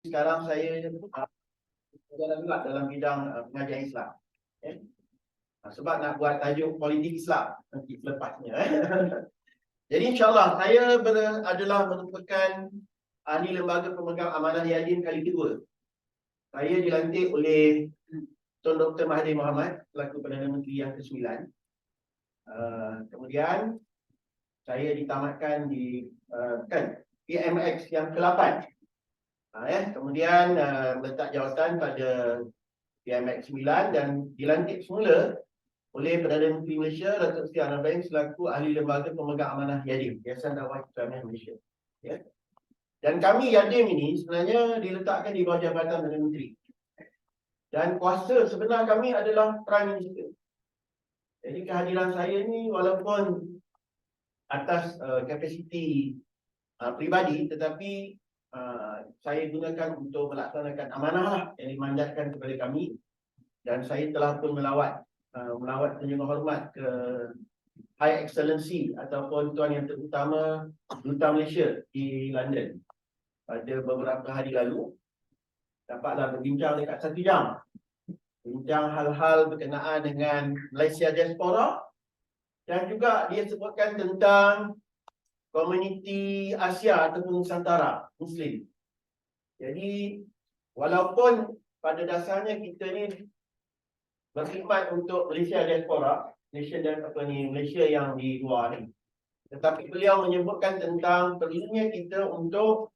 Sekarang saya berjalan juga dalam bidang pengajian Islam. Sebab nak buat tajuk politik Islam nanti selepasnya. Jadi insyaAllah saya adalah merupakan ahli lembaga pemegang amanah Yadin kali kedua. Saya dilantik oleh Tun Dr. Mahathir Mohamad selaku Perdana Menteri yang ke-9. Kemudian saya ditamatkan di PMX yang ke-8. Kemudian letak jawatan pada PMX 9 dan dilantik semula oleh Perdana Menteri Malaysia Datuk Seri Anwar Ibrahim selaku ahli lembaga pemegang amanah Yadim, Yayasan Dakwah Islamiah Malaysia. Dan kami Yadim ini sebenarnya diletakkan di bawah Jabatan Perdana Menteri. Dan kuasa sebenar kami adalah Prime Minister. Jadi kehadiran saya ni walaupun atas kapasiti pribadi, tetapi saya gunakan untuk melaksanakan amanah yang dimandatkan kepada kami. Dan saya telah pun melawat kunjungan hormat ke High Excellency ataupun Tuan Yang Terutama Duta Malaysia di London pada beberapa hari lalu. Dapatlah berbincang dekat 1 jam. Bincang hal-hal berkenaan dengan Malaysia Diaspora. Dan juga dia sebutkan tentang komuniti Asia ataupun Nusantara Muslim. Jadi walaupun pada dasarnya kita ni berkhidmat untuk Malaysia Diaspora, Malaysia yang di luar ni, tetapi beliau menyebutkan tentang perlunya kita untuk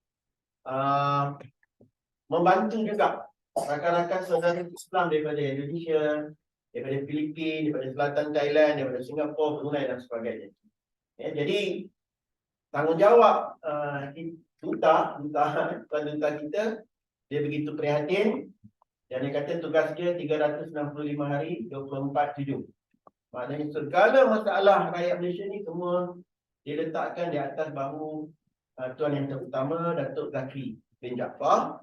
membantu juga rakan-rakan saudara Islam daripada Indonesia, daripada Filipina, daripada Selatan Thailand, daripada Singapura, Brunei dan sebagainya. Jadi tanggungjawab duta kita, dia begitu prihatin. Dan dia kata tugas dia 365 hari 24/7. Maknanya segala masalah rakyat Malaysia ni semua diletakkan di atas bahu Tuan Yang Terutama Datuk Zakri bin Jaafar,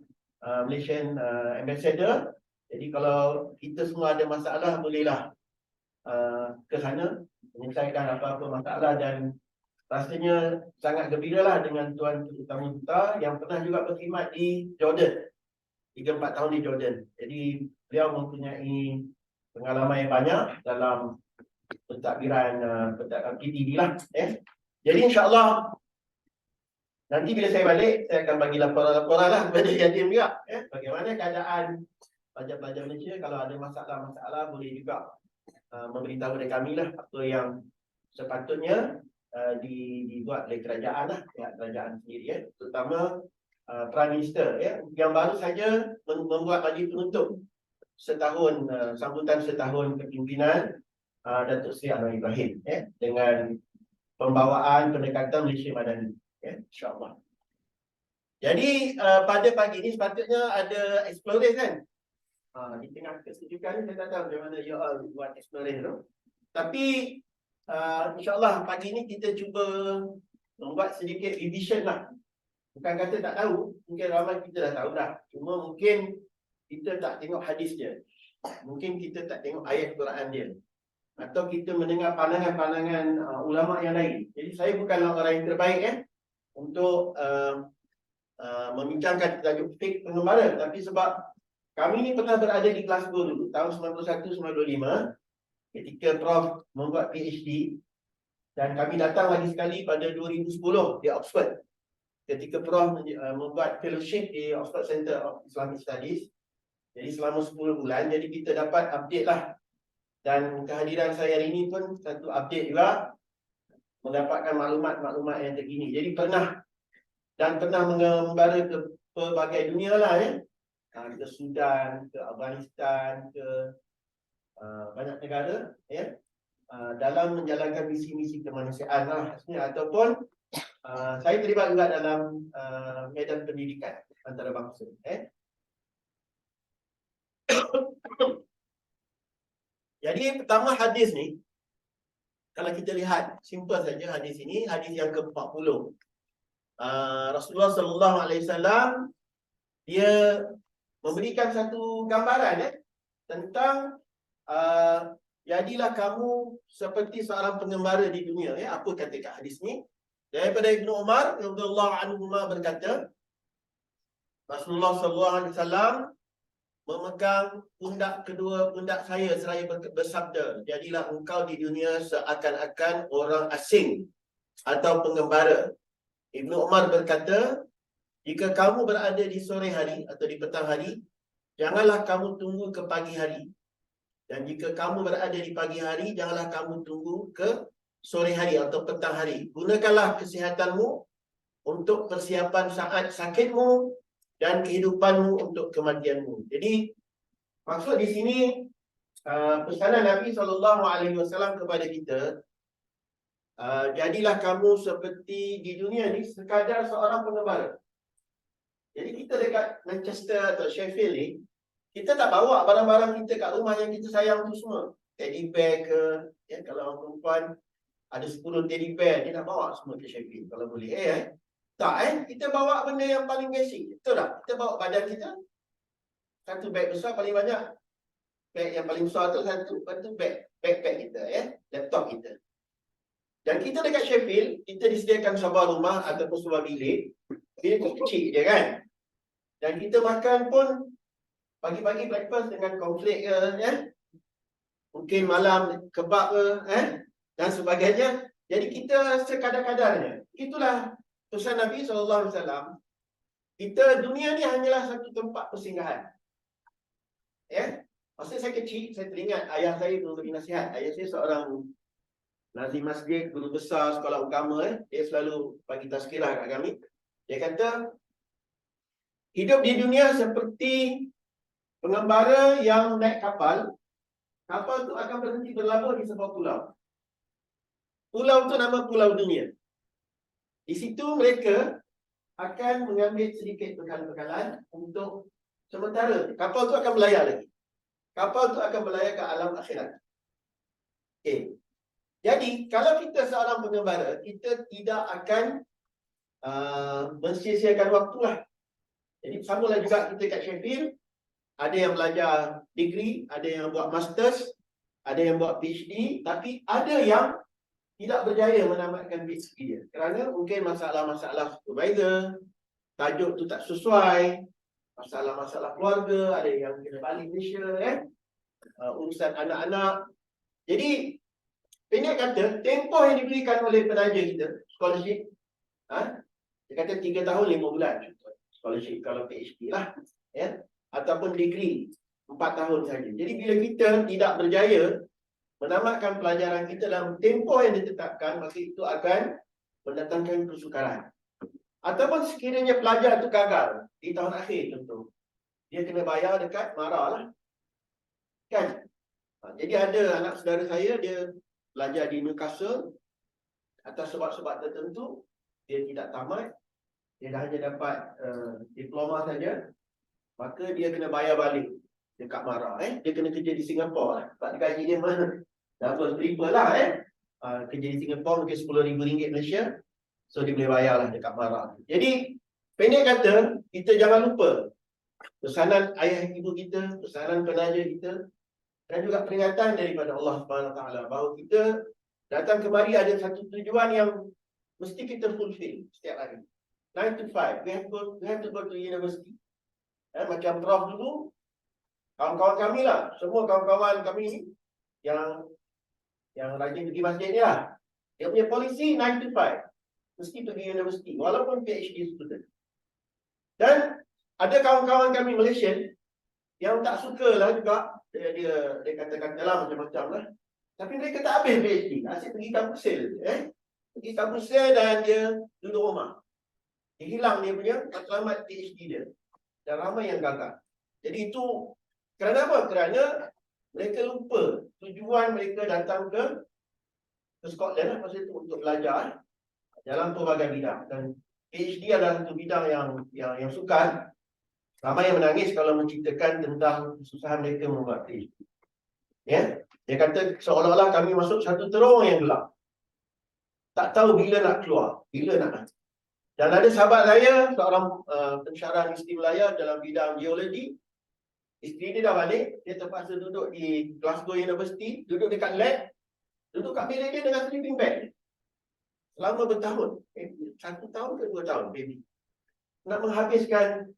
Malaysian Ambassador. Jadi kalau kita semua ada masalah, bolehlah ke sana menyelesaikan apa-apa masalah. Dan rasanya sangat gembiralah dengan Tuan Terutama Duta yang pernah juga berkhidmat di Jordan, 3-4 tahun di Jordan. Jadi beliau mempunyai pengalaman yang banyak dalam pentadbiran PTB lah. Jadi insyaAllah nanti bila saya balik, saya akan bagi laporan-laporan lah kepada Yadim juga. Bagaimana keadaan pelajar-pelajar Malaysia. Kalau ada masalah-masalah, boleh juga memberitahu kepada kami lah apa yang sepatutnya dibuat oleh kerajaan lah, kerajaan sendiri, terutama Prime Minister yang baru saja membuat bagi penutup setahun, sambutan setahun kepimpinan Datuk Seri Anwar Ibrahim dengan pembawaan pendekatan Malaysia Madani, insyaAllah. Jadi pada pagi ini sepatutnya ada explorers kan. Di tengah kesejukan ni saya tak tahu macam mana you all buat explorers tu. Tapi insyaAllah pagi ini kita cuba membuat sedikit revision lah. Bukan kata tak tahu, mungkin ramai kita dah tahu dah. Cuma mungkin kita tak tengok hadis dia. Mungkin kita tak tengok ayat Quran dia. Atau kita mendengar pandangan-pandangan ulama yang lain. Jadi saya bukanlah orang yang terbaik untuk membincangkan tajuk fiqh pengembara. Tapi sebab kami ni pernah berada di Glasgow dulu, tahun 91-95, ketika Prof membuat PhD. Dan kami datang lagi sekali pada 2010 di Oxford, ketika Prof membuat fellowship di Oxford Center of Islamic Studies. Jadi selama 10 bulan, jadi kita dapat update lah. Dan kehadiran saya hari ini pun satu update juga, mendapatkan maklumat-maklumat yang terkini. Jadi pernah mengembara ke pelbagai dunia lah ke Sudan, ke Afghanistan, ke banyak negara dalam menjalankan misi-misi kemanusiaan lah ataupun saya terlibat juga dalam medan pendidikan antarabangsa. Jadi pertama hadis ni, kalau kita lihat simple saja hadis ini, hadis yang ke-40. Rasulullah sallallahu alaihi wasallam dia memberikan satu gambaran tentang jadilah kamu seperti seorang pengembara di dunia. Apa kata kat hadis ni? Daripada Ibnu Umar radhiyallahu anhu berkata, Rasulullah SAW memegang pundak kedua pundak saya seraya bersabda, jadilah engkau di dunia seakan-akan orang asing atau pengembara. Ibnu Umar berkata, jika kamu berada di sore hari atau di petang hari, janganlah kamu tunggu ke pagi hari. Dan jika kamu berada di pagi hari, janganlah kamu tunggu ke sore hari atau petang hari. Gunakanlah kesihatanmu untuk persiapan saat sakitmu dan kehidupanmu untuk kematianmu. Jadi, maksud di sini pesanan Nabi SAW kepada kita, jadilah kamu seperti di dunia ni sekadar seorang pengembara. Jadi kita dekat Manchester atau Sheffield ni, kita tak bawa barang-barang kita kat rumah yang kita sayang tu semua. Teddy bear ke, ya, kalau orang perempuan ada 10 teddy bear, dia nak bawa semua ke Sheffield kalau boleh. Tak, kita bawa benda yang paling basic. Betul tak? Kita bawa badan kita, satu beg besar paling banyak. Beg yang paling besar tu satu, lepas tu backpack kita, laptop kita. Dan kita dekat Sheffield, kita disediakan sebuah rumah ataupun sebuah bilik. Bilik tu kecil je kan. Dan kita makan pun pagi-pagi breakfast dengan cornflake ke, mungkin malam kebab ke, dan sebagainya. Jadi kita sekadar-kadarnya. Itulah pesan Nabi SAW. Kita, dunia ni hanyalah satu tempat persinggahan. Masa saya kecil, saya teringat ayah saya dulu beri nasihat. Ayah saya seorang nazim masjid, guru besar sekolah agama. Dia selalu bagi tazkirah kat kami. Dia kata, hidup di dunia seperti pengembara yang naik kapal. Kapal tu akan berhenti berlabuh di sebuah pulau. Pulau tu nama Pulau Dunia. Di situ mereka akan mengambil sedikit bekalan-bekalan untuk sementara. Kapal tu akan berlayar lagi. Kapal tu akan berlayar ke alam akhirat. Jadi, kalau kita seorang pengembara, kita tidak akan mensia-siakan waktu lah. Jadi, samalah juga kita kat Sheffield. Ada yang belajar degree, ada yang buat masters, ada yang buat PhD, tapi ada yang tidak berjaya menamatkan PhD dia. Kerana mungkin masalah-masalah supervisor, tajuk tu tak sesuai, masalah-masalah keluarga, ada yang kena balik Malaysia, urusan anak-anak. Jadi, pendek kata, tempoh yang diberikan oleh penaja kita, scholarship, dia kata 3 tahun 5 bulan. Scholarship kalau PhD lah. Ataupun degree, 4 tahun saja. Jadi, bila kita tidak berjaya menamatkan pelajaran kita dalam tempoh yang ditetapkan, maka itu akan mendatangkan kesukaran. Ataupun sekiranya pelajar itu gagal di tahun akhir tentu, dia kena bayar dekat marah lah. Kan? Jadi ada anak saudara saya, dia belajar di Newcastle, atas sebab-sebab tertentu, dia tidak tamat, dia dah hanya dapat diploma saja, maka dia kena bayar balik dekat marah. Dia kena kerja di Singapura lah. Tak gaji dia mana? Double triple lah. Kerja di Singapura mungkin RM10,000 Malaysia. So dia boleh bayar lah dekat marah. Jadi pendek kata, kita jangan lupa pesanan ayah ibu kita, pesanan penaja kita, dan juga peringatan daripada Allah SWT bahawa kita datang kemari ada satu tujuan yang mesti kita fulfill setiap hari. 9 to 5, we have to go to university. Macam Prof dulu, kawan-kawan kami lah, semua kawan-kawan kami ni yang rajin pergi masjid ni lah. Dia punya polisi 9 to 5. Mesti pergi universiti, walaupun PhD student. Dan ada kawan-kawan kami Malaysian yang tak suka lah juga. Dia kata-kata lah macam-macam lah. Tapi mereka tak habis PhD. Asyik pergi kampus sel. Pergi kampus sel dan dia duduk rumah. Dia hilang dia punya matlamat PhD dia. Dan ramai yang gagal. Jadi itu, kerana apa? Kerana mereka lupa tujuan mereka datang ke Scotland lah masa itu untuk belajar dalam pelbagai bidang. Dan PhD adalah satu bidang yang sukar. Ramai yang menangis kalau menceritakan tentang kesusahan mereka membuat PhD. Dia kata seolah-olah kami masuk satu terowong yang gelap. Tak tahu bila nak keluar, bila nak. Dan ada sahabat saya, seorang pensyarah Mesti Melaya dalam bidang geologi. Isteri dia dah balik, dia terpaksa duduk di Glasgow University, duduk dekat lab, duduk kat bilik dia dengan sleeping bag. Selama bertahun, 1 tahun ke 2 tahun, baby. Nak menghabiskan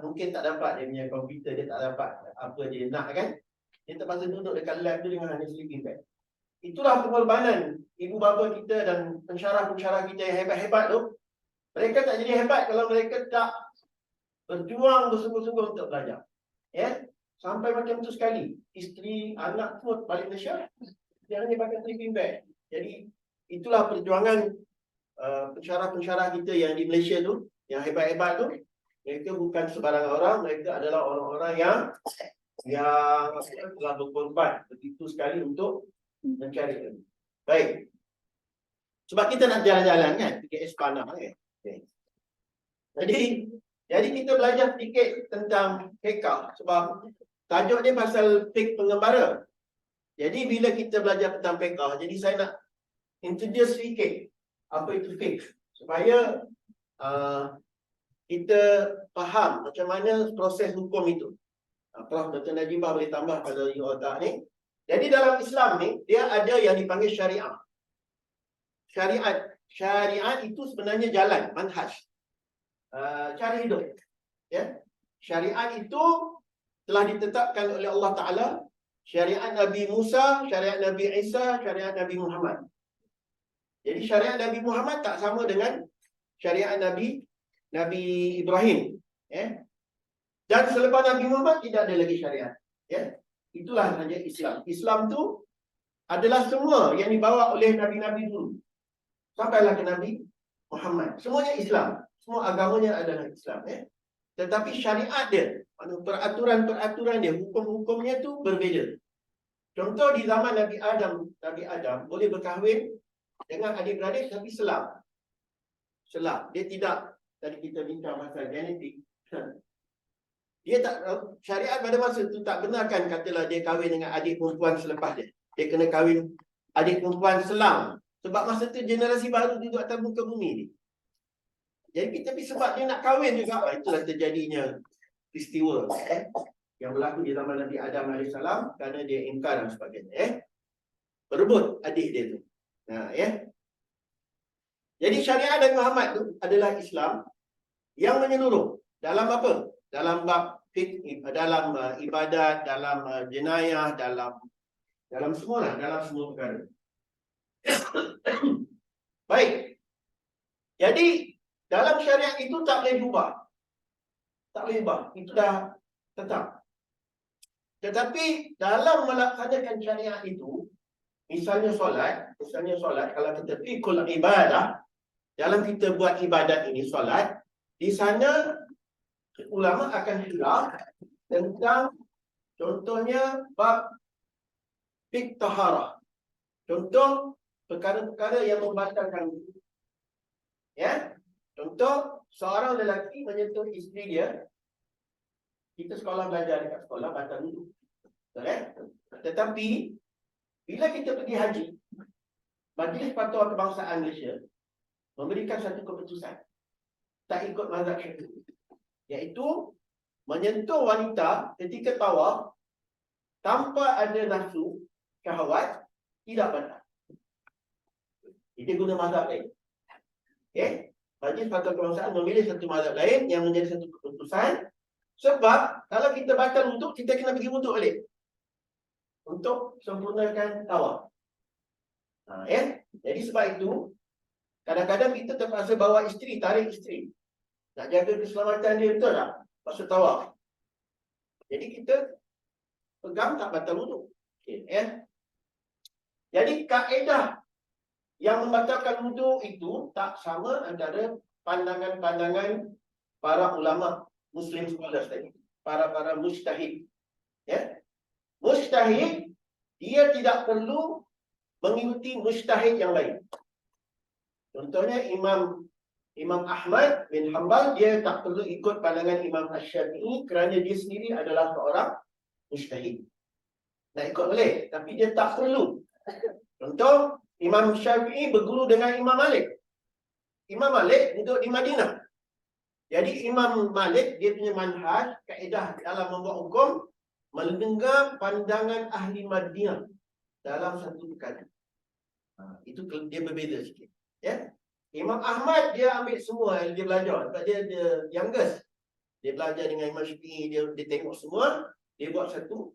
Mungkin tak dapat dia punya komputer, dia tak dapat apa dia nak kan. Dia terpaksa duduk dekat lab tu dengan hanya sleeping bag. Itulah pengorbanan ibu bapa kita dan pensyarah-pensyarah kita yang hebat-hebat tu. Mereka tak jadi hebat kalau mereka tak berjuang bersungguh-sungguh untuk belajar. Ya, sampai macam tu sekali. Isteri, anak pun balik Malaysia, dia hanya pakai sleeping bag. Jadi itulah perjuangan pensyarah-pensyarah kita yang di Malaysia tu, yang hebat-hebat tu. Mereka bukan sebarang orang, mereka adalah orang-orang yang telah berkorban begitu sekali untuk mencari ilmu. Baik. Sebab kita nak jalan-jalan kan, pergi Espana kan. Okay. Jadi kita belajar sedikit tentang fiqh sebab tajuk dia pasal fiqh pengembara. Jadi bila kita belajar tentang fiqh, jadi saya nak introduce sedikit apa itu fiqh supaya kita faham macam mana proses hukum itu. Prof. Dr. Najibah boleh tambah pada otak ni. Jadi dalam Islam ni, dia ada yang dipanggil syariah. Syariat itu sebenarnya jalan, manhaj. Cara hidup. Ya. Syariat itu telah ditetapkan oleh Allah Ta'ala. Syariat Nabi Musa, syariat Nabi Isa, syariat Nabi Muhammad. Jadi syariat Nabi Muhammad tak sama dengan syariat Nabi Ibrahim. Ya. Dan selepas Nabi Muhammad tidak ada lagi syariat. Ya. Itulah sahaja Islam. Islam tu adalah semua yang dibawa oleh Nabi-Nabi dulu. Sampailah ke Nabi Muhammad. Semuanya Islam. Semua agamanya adalah Islam. Ya. Tetapi syariat dia, peraturan-peraturan dia, hukum-hukumnya tu berbeza. Contoh di zaman Nabi Adam boleh berkahwin dengan adik-beradik tapi selam. Dia tidak, tadi kita bincang pasal genetik. Dia tak, syariat pada masa itu tak benarkan katalah dia kahwin dengan adik perempuan selepas dia. Dia kena kahwin adik perempuan selam. Sebab masa itu generasi baru duduk atas muka bumi ni. Jadi tapi sebab dia nak kahwin juga, itulah terjadinya peristiwa yang berlaku di zaman Nabi Adam AS kerana dia ingkar dan sebagainya. Berebut adik dia tu. Jadi syariat Nabi Muhammad tu adalah Islam yang menyeluruh. Dalam apa? Dalam bab fiqh, dalam ibadat, dalam jenayah, dalam semua perkara. Baik. Jadi dalam syariat itu tak boleh berubah. Tak boleh ubah. Itu dah tetap. Tetapi dalam melaksanakan syariat itu, misalnya solat, kalau kita fikul ibadah, dalam kita buat ibadat ini, solat, di sana ulama akan khilaf tentang contohnya bab fiqh taharah. Contoh perkara-perkara yang membatalkan wudu. Ya. Contoh seorang lelaki menyentuh isteri dia. Kita sekolah belajar dekat sekolah batal wudu. Betul kan? Tetapi bila kita pergi haji, Majlis Fatwa Kebangsaan Malaysia memberikan satu keputusan tak ikut mazhab Syafi'i, iaitu menyentuh wanita ketika tawaf tanpa ada nafsu syahwat tidak batal. Kita guna mazhab lain. Okey, Majlis Fatwa Kebangsaan memilih satu mazhab lain yang menjadi satu keputusan. Sebab kalau kita batal wuduk, kita kena pergi wuduk balik untuk sempurnakan tawaf. Jadi sebab itu kadang-kadang kita terpaksa bawa isteri, tarik isteri. Nak jaga keselamatan dia, betul tak? Masa tawaf. Jadi kita pegang tak batal wuduk. Jadi kaedah yang membatalkan wuduk itu tak sama antara pandangan-pandangan para ulama Muslim scholars tadi. Para mujtahid. Mujtahid, dia tidak perlu mengikuti mujtahid yang lain. Contohnya Imam Ahmad bin Hanbal, dia tak perlu ikut pandangan Imam Asy-Syafi'i kerana dia sendiri adalah seorang mujtahid. Nak ikut boleh, tapi dia tak perlu. Contoh, Imam Syafi'i berguru dengan Imam Malik. Imam Malik duduk di Madinah. Jadi Imam Malik, dia punya manhaj, kaedah dalam membuat hukum, mendengar pandangan ahli Madinah dalam satu perkara. Itu dia berbeza sikit. Ya. Imam Ahmad dia ambil semua yang dia belajar sebab dia the youngest. Dia belajar dengan Imam Syafi'i, dia tengok semua, dia buat satu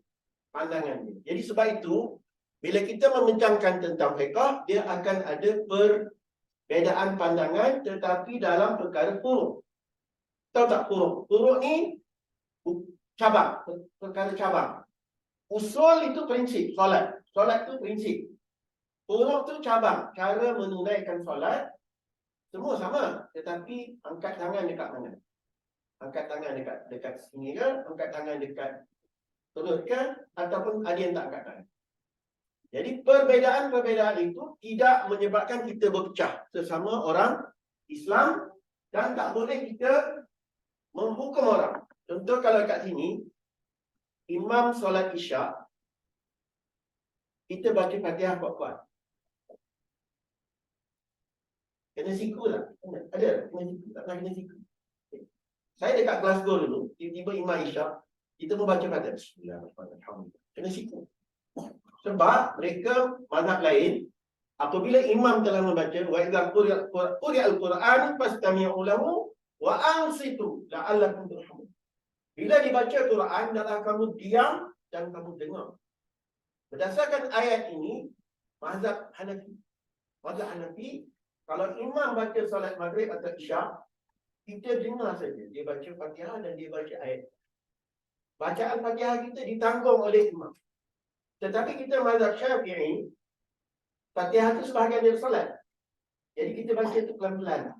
pandangan dia. Jadi sebab itu, bila kita membincangkan tentang fiqh, dia akan ada perbezaan pandangan tetapi dalam perkara furu'. Tahu tak furu'? Furu' ni cabang, perkara cabang. Usul itu prinsip, solat. Solat itu prinsip. Furu' tu cabang, cara menunaikan solat. Semua sama, tetapi angkat tangan dekat mana? Angkat tangan dekat sini ke? Angkat tangan dekat perut ke? Ataupun ada yang tak angkat tangan? Jadi perbezaan-perbezaan itu tidak menyebabkan kita berpecah sesama orang Islam dan tak boleh kita menghukum orang. Contoh kalau kat sini, imam solat isyak, kita baca Fatihah kuat-kuat. Kena siku lah. Ada? Kena siku. Tak pernah kena siku. Saya dekat Glasgow dulu, tiba-tiba imam isyak, kita membaca Fatihah. Bismillahirrahmanirrahim. Kena siku. Sebab mereka mazhab lain, apabila imam telah membaca wa idza quri'al Quran fastami'u lahu wa ansitu la'allakum turhamun. Bila dibaca Quran, hendaklah kamu diam dan kamu dengar. Berdasarkan ayat ini, mazhab Hanafi. Mazhab Hanafi, kalau imam baca solat maghrib atau isyak, kita dengar saja. Dia baca Fatihah dan dia baca ayat. Bacaan Fatihah kita ditanggung oleh imam. Tetapi kita mazhab Syafi'i, Fatihah itu sebahagian dari solat. Jadi kita baca itu pelan-pelan.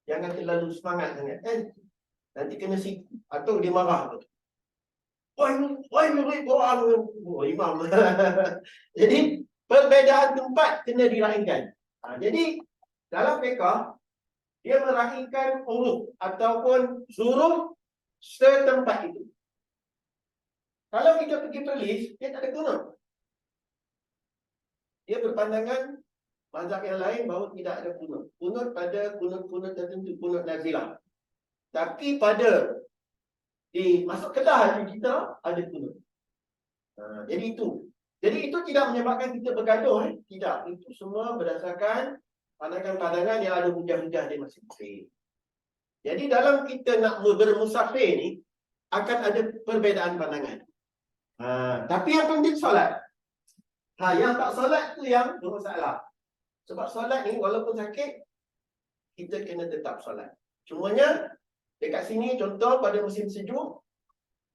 Jangan terlalu semangat sangat. Nanti kena siku. Atau dia marah. Why murid Quran? Imam. Jadi, perbezaan tempat kena diraihkan. Jadi, dalam fiqh, dia meraihkan huruf ataupun suruh setempat itu. Kalau kita pergi perlis, dia tak ada guna. Dia berpandangan mazhab yang lain bahawa tidak ada kunut. Kunut pada kunut-kunut tertentu, kunut nazilah. Tapi pada masuk kedah hati kita ada kunut. Jadi itu. Jadi itu tidak menyebabkan kita bergaduh. Tidak. Itu semua berdasarkan pandangan-pandangan yang ada hujah-hujah di masing-masing. Jadi dalam kita nak bermusafir ni, akan ada perbezaan pandangan. Tapi yang penting solat. Yang tak solat tu yang bermasalah. Sebab solat ni walaupun sakit, kita kena tetap solat. Cumanya dekat sini contoh pada musim sejuk,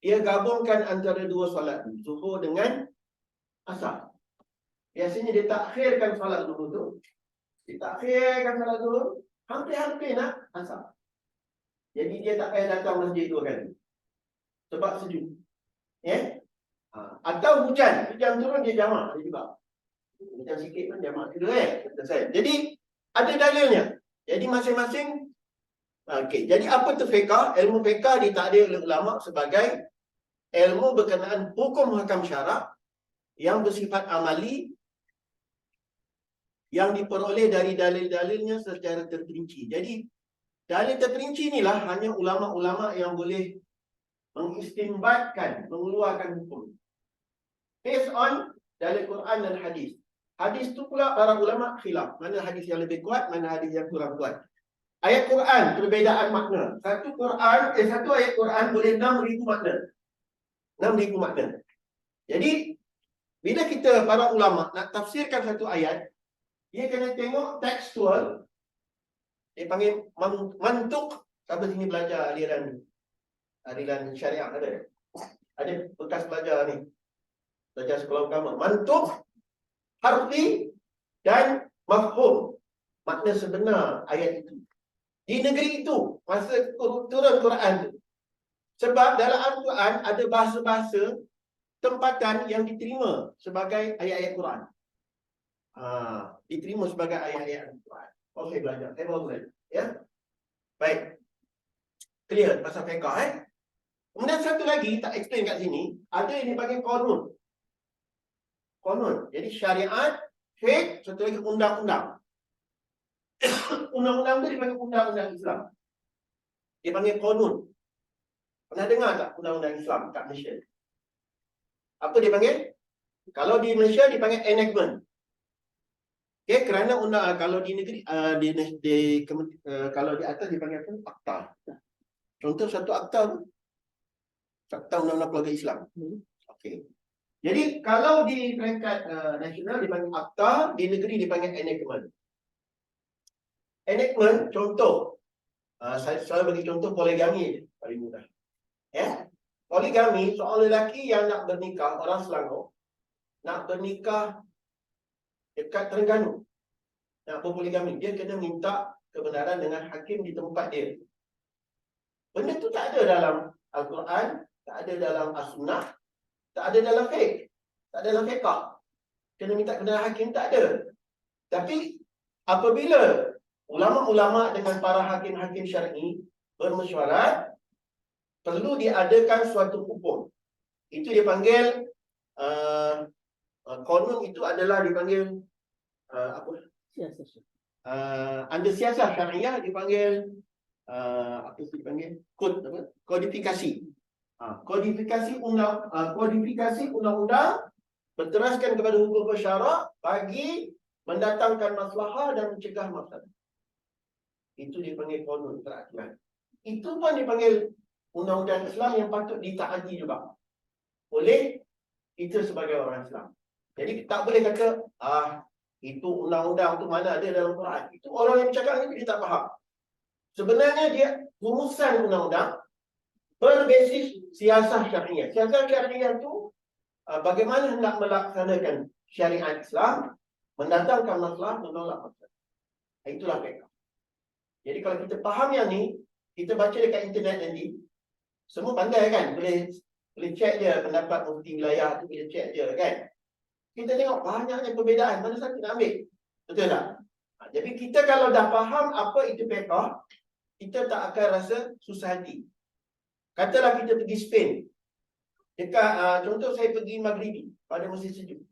dia gabungkan antara dua solat, Zuhur dengan Asar. Biasanya dia takhirkan solat Zuhur tu. Dia takhirkan solat Zuhur, hampir-hampir nak Asar. Jadi dia tak payah datang masjid dua kali. Sebab sejuk. Atau hujan turun dia jamak dia juga. Hujan sikit pun jamak juga selesai. Jadi ada dalilnya. Jadi masing-masing jadi apa tu fiqh? Ilmu fiqh ditakdir oleh ulama sebagai ilmu berkenaan hukum hakam syarak yang bersifat amali yang diperoleh dari dalil-dalilnya secara terperinci. Jadi dalil terperinci inilah hanya ulama-ulama yang boleh mengistinbatkan, mengeluarkan hukum based on dalil Quran dan hadis. Hadis tu pula para ulama khilaf. Mana hadis yang lebih kuat, mana hadis yang kurang kuat. Ayat Quran, perbezaan makna. Satu ayat Quran boleh 6,000 makna. 6,000 makna. Jadi, bila kita para ulama nak tafsirkan satu ayat, dia kena tengok tekstual. Dia panggil mantuk. Sampai sini belajar aliran syariah ada. Ada bekas belajar ni. Belajar sekolah agama. Mantuk, harfi dan mafhum. Makna sebenar ayat itu. Di negeri itu, masa turun Quran itu. Sebab dalam Al-Quran ada bahasa-bahasa tempatan yang diterima sebagai ayat-ayat Quran. Diterima sebagai ayat-ayat Al-Quran. Okey, belajar. Saya baru belajar. Ya? Baik. Clear pasal fiqh. Kemudian satu lagi, tak explain kat sini, ada yang dipanggil qanun. Qanun. Jadi syariat, fiqh, satu lagi undang-undang. Undang-undang tu dipanggil undang-undang Islam. Dia panggil qanun. Pernah dengar tak undang-undang Islam kat Malaysia? Apa dia panggil? Kalau di Malaysia dipanggil enactment. Okay, kerana undang kalau di negeri kalau di atas dipanggil apa? Akta. Contoh satu akta tu. Akta Undang-Undang Keluarga Islam. Okey. Jadi kalau di peringkat nasional dipanggil akta, di negeri dipanggil enactment. Enactment, contoh. Saya selalu bagi contoh poligami paling mudah. Poligami, seorang lelaki yang nak bernikah, orang Selangor, nak bernikah dekat Terengganu, nak berpoligami, dia kena minta kebenaran dengan hakim di tempat dia. Benda tu tak ada dalam Al-Quran, tak ada dalam As-Sunnah, tak ada dalam fiqh, tak ada dalam fiqh. Kena minta kebenaran hakim, tak ada. Tapi apabila ulama-ulama dengan para hakim-hakim syar'i bermesyuarat, perlu diadakan suatu hukum. Itu dipanggil konon, itu adalah dipanggil apa? Under siasah syariah dipanggil apa itu dipanggil? Kod apa? Kodifikasi. Kodifikasi undang-undang berteraskan kepada hukum bersyarak bagi mendatangkan maslahah dan mencegah mafsadah. Itu dipanggil konon peraturan. Itu pun dipanggil undang-undang Islam yang patut ditaati juga oleh kita sebagai orang Islam. Jadi tak boleh kata itu undang-undang tu mana ada dalam Quran. Itu orang yang bercakap ni dia tak faham. Sebenarnya dia rumusan undang-undang berbasis siasah syariah. Siasah syariah tu bagaimana hendak melaksanakan syariat Islam, mendatangkan masalah, menolak masalah. Itulah fiqh. Jadi kalau kita faham yang ni, kita baca dekat internet nanti, semua pandai kan? Boleh check je pendapat mufti wilayah tu, boleh check je kan? Kita tengok banyaknya perbezaan, mana satu nak ambil? Betul tak? Jadi kita kalau dah faham apa itu fiqh, kita tak akan rasa susah hati. Katalah kita pergi Spain. Dekat contoh saya pergi Maghribi pada musim sejuk.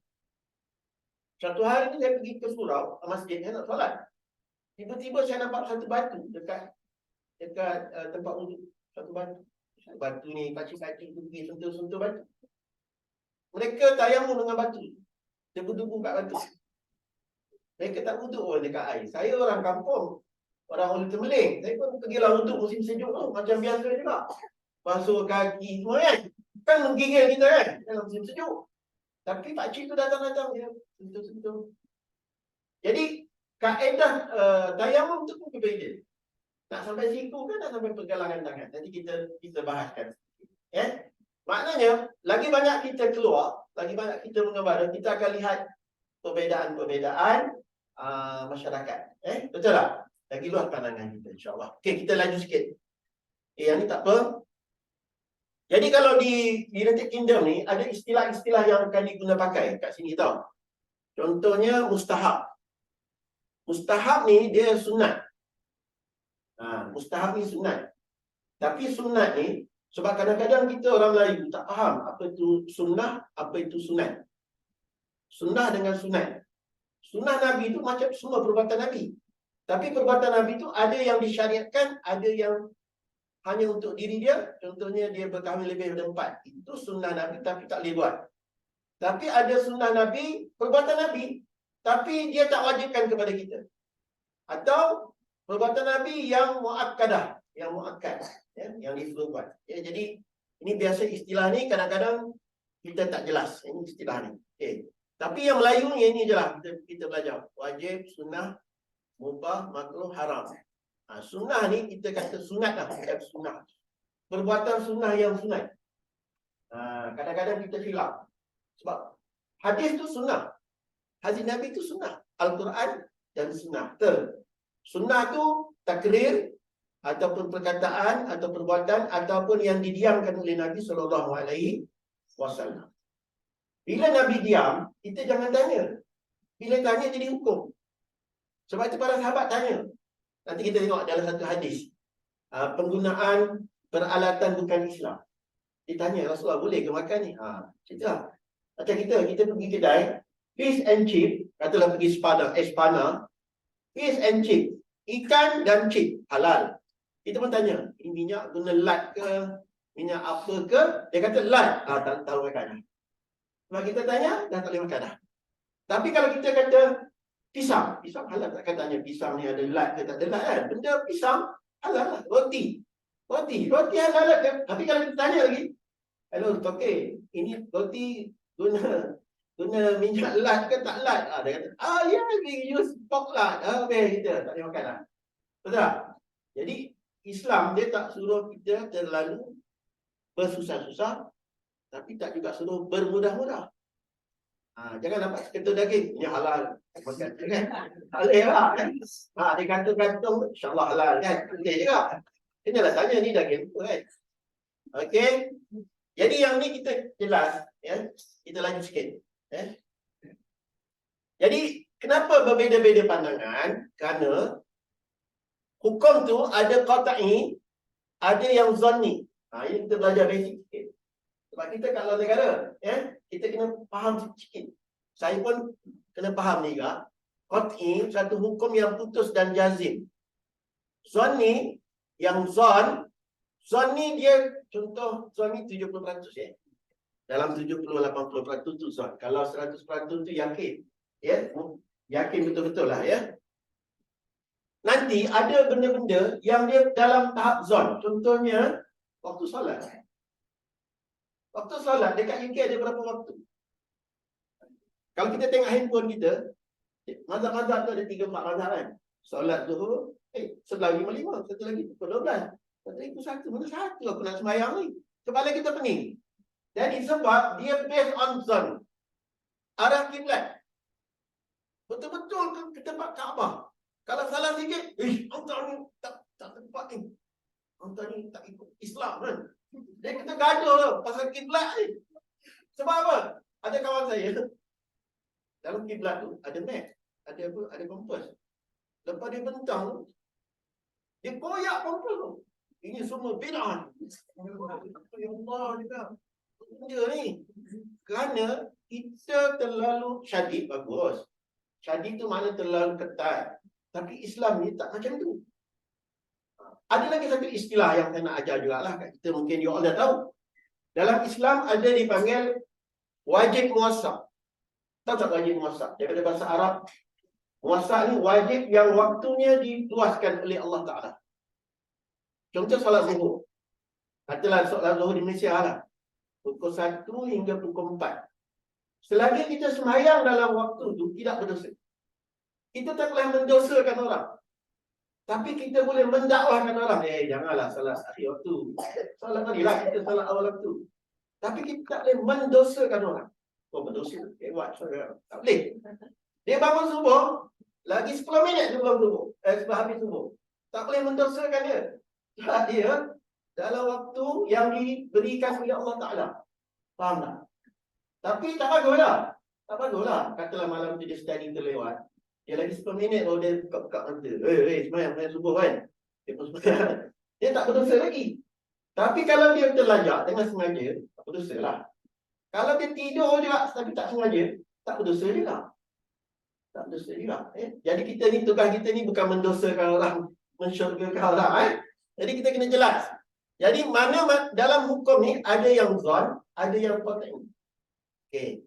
Satu hari ni saya pergi ke surau, masjid, saya nak solat. Tiba-tiba saya nampak satu batu dekat tempat wuduk. Satu batu. Batu ni pakcik-pakcik tu pergi sentuh-sentuh batu. Mereka tayamum dengan batu. Debu-debu kat batu. Mereka tak wuduk pun dekat air. Saya orang kampung, orang Ulu Temeling. Saya pun pergilah wuduk musim sejuk tu. Macam biasa juga. Basuh kaki semua kan. Kan menggigil kita kan dalam musim sejuk. Tapi pakcik tu datang-datang dia sentuh-sentuh. Jadi kaedah tayamum tu pun berbeza. Nak sampai siku kan, nak sampai pergelangan tangan. Nanti kita bahaskan. Maknanya, lagi banyak kita keluar, lagi banyak kita mengembara, kita akan lihat perbezaan-perbezaan masyarakat. Betul tak? Lagi luas pandangan kita, insyaAllah. Okey, kita laju sikit. Yang ni tak apa. Jadi kalau di United Kingdom ni, ada istilah-istilah yang akan diguna pakai kat sini tau. Contohnya mustahab. Mustahab ni dia sunat. Mustahab ni sunat. Tapi sunat ni, sebab kadang-kadang kita orang Melayu tak faham apa itu sunnah, apa itu sunat. Sunnah dengan sunat. Sunnah Nabi itu macam semua perbuatan Nabi. Tapi perbuatan Nabi itu ada yang disyariatkan, ada yang hanya untuk diri dia. Contohnya dia berkahwin lebih daripada 4. Itu sunnah Nabi tapi tak boleh buat. Tapi ada sunnah Nabi, perbuatan Nabi, tapi dia tak wajibkan kepada kita. Atau perbuatan Nabi yang muakkadah, yang muakkad, yang disuruh buat. Jadi ini biasa istilah ni kadang-kadang kita tak jelas ini istilah ni. Tapi yang Melayu ni ini je lah kita belajar. Wajib, sunnah, mubah, makruh, haram. Sunnah ni kita kata sunat lah, bukan sunnah. Perbuatan sunnah yang sunat. Kadang-kadang kita silap. Sebab hadis tu sunnah. Hadis Nabi tu sunnah. Al-Quran dan sunnah. Sunnah tu takrir ataupun perkataan atau perbuatan ataupun yang didiamkan oleh Nabi SAW. Bila Nabi diam, kita jangan tanya. Bila tanya jadi hukum. Sebab itu para sahabat tanya. Nanti kita tengok dalam satu hadis. Penggunaan peralatan bukan Islam. Dia tanya, Rasulullah boleh ke makan ni? Cerita. Macam kita pergi kedai, fish and chip, katalah pergi Espana, fish and chip, ikan dan chip, halal. Kita pun tanya, ini minyak guna lat ke, minyak apa ke? Dia kata lat, tak tahu makan dah. Sebab kita tanya, dah tak boleh makan dah. Tapi kalau kita kata pisang halal, takkan tanya pisang ni ada lat ke tak ada lat kan? Benda pisang halal lah, roti. Roti halal kan? Tapi kalau kita tanya lagi, hello, okey, ini roti guna minyak lat ke tak lat? Dia kata, ya, we use pork lard. Kita tak boleh makan lah. Betul tak? Jadi, Islam dia tak suruh kita terlalu bersusah-susah, tapi tak juga suruh bermudah-mudah. Jangan dapat seketul daging, ini halal. Makan, kan? Halal lah, kan? Dia gantung-gantung, insyaAllah halal, kan? Boleh juga. Kenalah tanya ni daging apa, kan? Okey. Jadi yang ni kita jelas, ya. Kita lanjut sikit. Jadi kenapa berbeza-beza pandangan? Kerana hukum tu ada qat'i, ada yang zanni. Ini kita belajar basic sikit. Sebab kita kat luar negara, kita kena faham sikit. Saya pun kena faham ni juga. Qat'i satu hukum yang putus dan jazim. Zanni, yang zon ni dia contoh zon ni 70%, dalam 70-80% tu zon. Kalau 100% tu yakin. Yakin betul-betul lah, ya. Nanti ada benda-benda yang dia dalam tahap zon. Contohnya waktu solat. Waktu solat dekat UK ada berapa waktu? Kalau kita tengok handphone kita, mazhab-mazhab tu ada 3-4 mazhab, kan. Solat zuhur, sebelah 5-5, satu lagi pukul 12. Satu lagi pukul 1. Mana satu aku nak sembahyang ni? Kepala kita pening. Jadi sebab dia based on zon. Arah kiblat. Betul-betul ke tempat Kaabah. Kalau salah sikit, engkau ni tak tempat ni. Engkau ni tak ikut Islam, kan. Dia kita gaduh tu pasal kiblat ni. Sebab apa? Ada kawan saya, dalam kiblat tu ada map, ada apa? Ada kompas. Lepas dia bentang tu, dia koyak kompas tu. Ini semua bid'ah. Ya Allah, juga. Benda ni. Kerana kita terlalu syadid, bagus. Syadid tu makna terlalu ketat. Tapi Islam ni tak macam tu. Ada lagi satu istilah yang saya nak ajar juga lah. Kita mungkin you all dah tahu. Dalam Islam ada dipanggil wajib muwasak. Tahu tak wajib muwasak? Daripada bahasa Arab, muwasak ni wajib yang waktunya diluaskan oleh Allah Ta'ala. Contoh solat zuhur. Katalah solat zuhur di Malaysia lah. Pukul 1 hingga pukul 4. Selagi kita sembahyang dalam waktu tu, tidak berdosa. Kita tak boleh mendosakan orang. Tapi kita boleh mendakwahkan orang. Janganlah salat akhir waktu. Salat tadi lah, kita salat awal waktu. Tapi kita tak boleh mendosakan orang. Berdosa. Tak boleh. Dia bangun subuh, lagi 10 minit sebelum subuh. Sebelum habis subuh. Tak boleh mendosakan dia. Sebab dia dalam waktu yang diberikan oleh Allah Ta'ala. Faham tak? Tapi tak baguslah. Tak baguslah. Katalah malam tu dia study terlewat. Dia lagi 10 minit baru dia buka-buka mata. Semayang subuh, kan? Dia tak berdosa lagi. Tapi kalau dia terlajak dengan sengaja, tak berdosa lah. Kalau dia tidur juga tapi tak sengaja, tak berdosa juga. Tak berdosa juga. Jadi kita ni, tugas kita ni bukan mendosakan orang, mensyurgakan orang. Jadi kita kena jelas. Jadi mana dalam hukum ni ada yang zon, ada yang qat'i. Okey.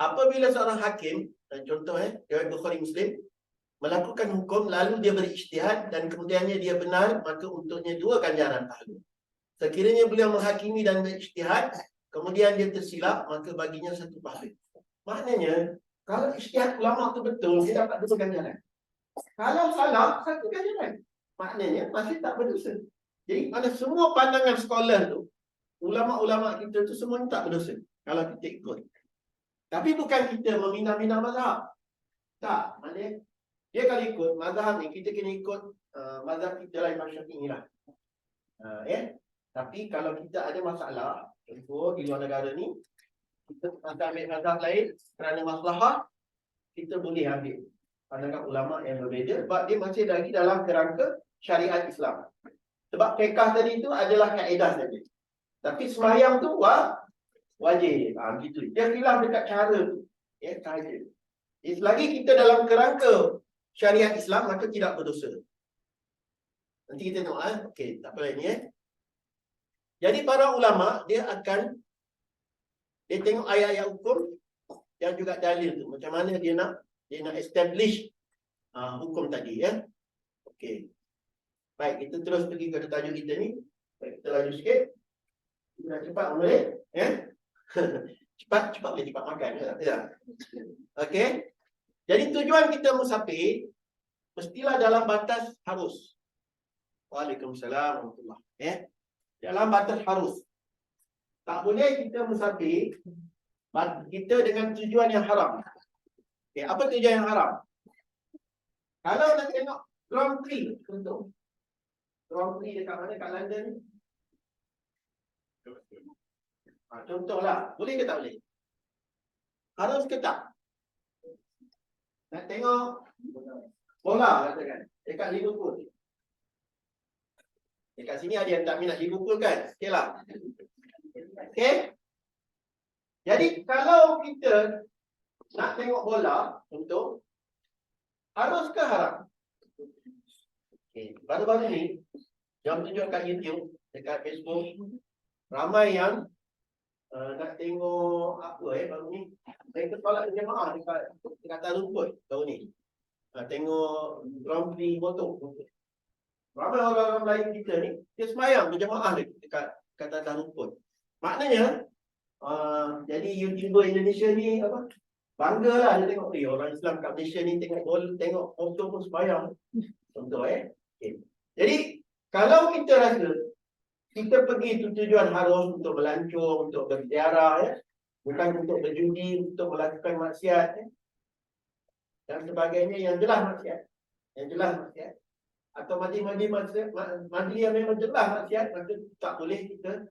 Apabila seorang hakim, contoh riwayat Bukhari Muslim, melakukan hukum lalu dia berijtihad dan kemudiannya dia benar, maka untuknya 2 ganjaran pahala. Sekiranya beliau menghakimi dan berijtihad, kemudian dia tersilap, maka baginya 1 pahala. Maknanya, kalau ijtihad ulama tu betul, dia dapat 2 ganjaran. Kalau salah, 1 ganjaran. Maknanya masih tak berdosa. Jadi mana semua pandangan scholar tu, ulama-ulama kita tu semua tak berdosa kalau kita ikut. Tapi bukan kita meminang-minang mazhab. Tak, maknanya dia kalau ikut mazhab ni, kita kena ikut mazhab kita lah, Imam Syafi'i lah. Tapi kalau kita ada masalah, contoh di luar negara ni, kita nak ambil mazhab lain kerana maslahah, kita boleh ambil pandangan ulama yang berbeza sebab dia masih lagi dalam kerangka syariat Islam. Sebab fiqh tadi itu adalah kaedah saja. Tapi sembahyang tu wajib. Gitu. Dia khilaf dekat cara tu. Sahaja. Selagi kita dalam kerangka syariat Islam, maka tidak berdosa. Nanti kita tengok. Okey, tak apa ini. Jadi para ulama, dia tengok ayat-ayat hukum yang juga dalil tu. Macam mana dia nak establish hukum tadi. Okey. Baik, kita terus pergi ke tajuk kita ni. Baik, kita laju sikit. Kita dah cepat boleh? Ya? Cepat boleh cepat makan. Ya. Okey. Jadi tujuan kita musafir mestilah dalam batas harus. Waalaikumsalam warahmatullahi. Ya. Dalam batas harus. Tak boleh kita musafir kita dengan tujuan yang haram. Okay, apa tujuan yang haram? Kalau nak tengok Grand Prix, contoh. Grand Prix dekat mana? Kat London. Contohlah. Boleh ke tak boleh? Harus ke tak? Nak tengok bola katakan. Dekat Liverpool. Dekat sini ada yang tak minat Liverpool kan? Okey lah. Okey. Jadi kalau kita nak tengok bola, contoh, harus ke haram? Okay. Baru-baru ni, jam tunjuk kat YouTube, dekat Facebook, ramai yang nak tengok apa baru ni. Mereka solat jemaah dekat atas rumput baru ni. Tengok Grand Prix motor. Ramai orang-orang Melayu kita ni, dia semayang berjemaah dekat atas rumput. Maknanya, jadi YouTuber Indonesia ni apa? Banggalah dia tengok orang Islam kat Malaysia ni tengok motor pun sembahyang. Contoh okay. Jadi kalau kita rasa kita pergi tujuan harus untuk melancong, untuk berziarah bukan untuk berjudi, untuk melakukan maksiat dan sebagainya yang jelas maksiat. Yang jelas maksiat. Atau majlis-majlis maksiat, majlis yang memang jelas maksiat, maka tak boleh kita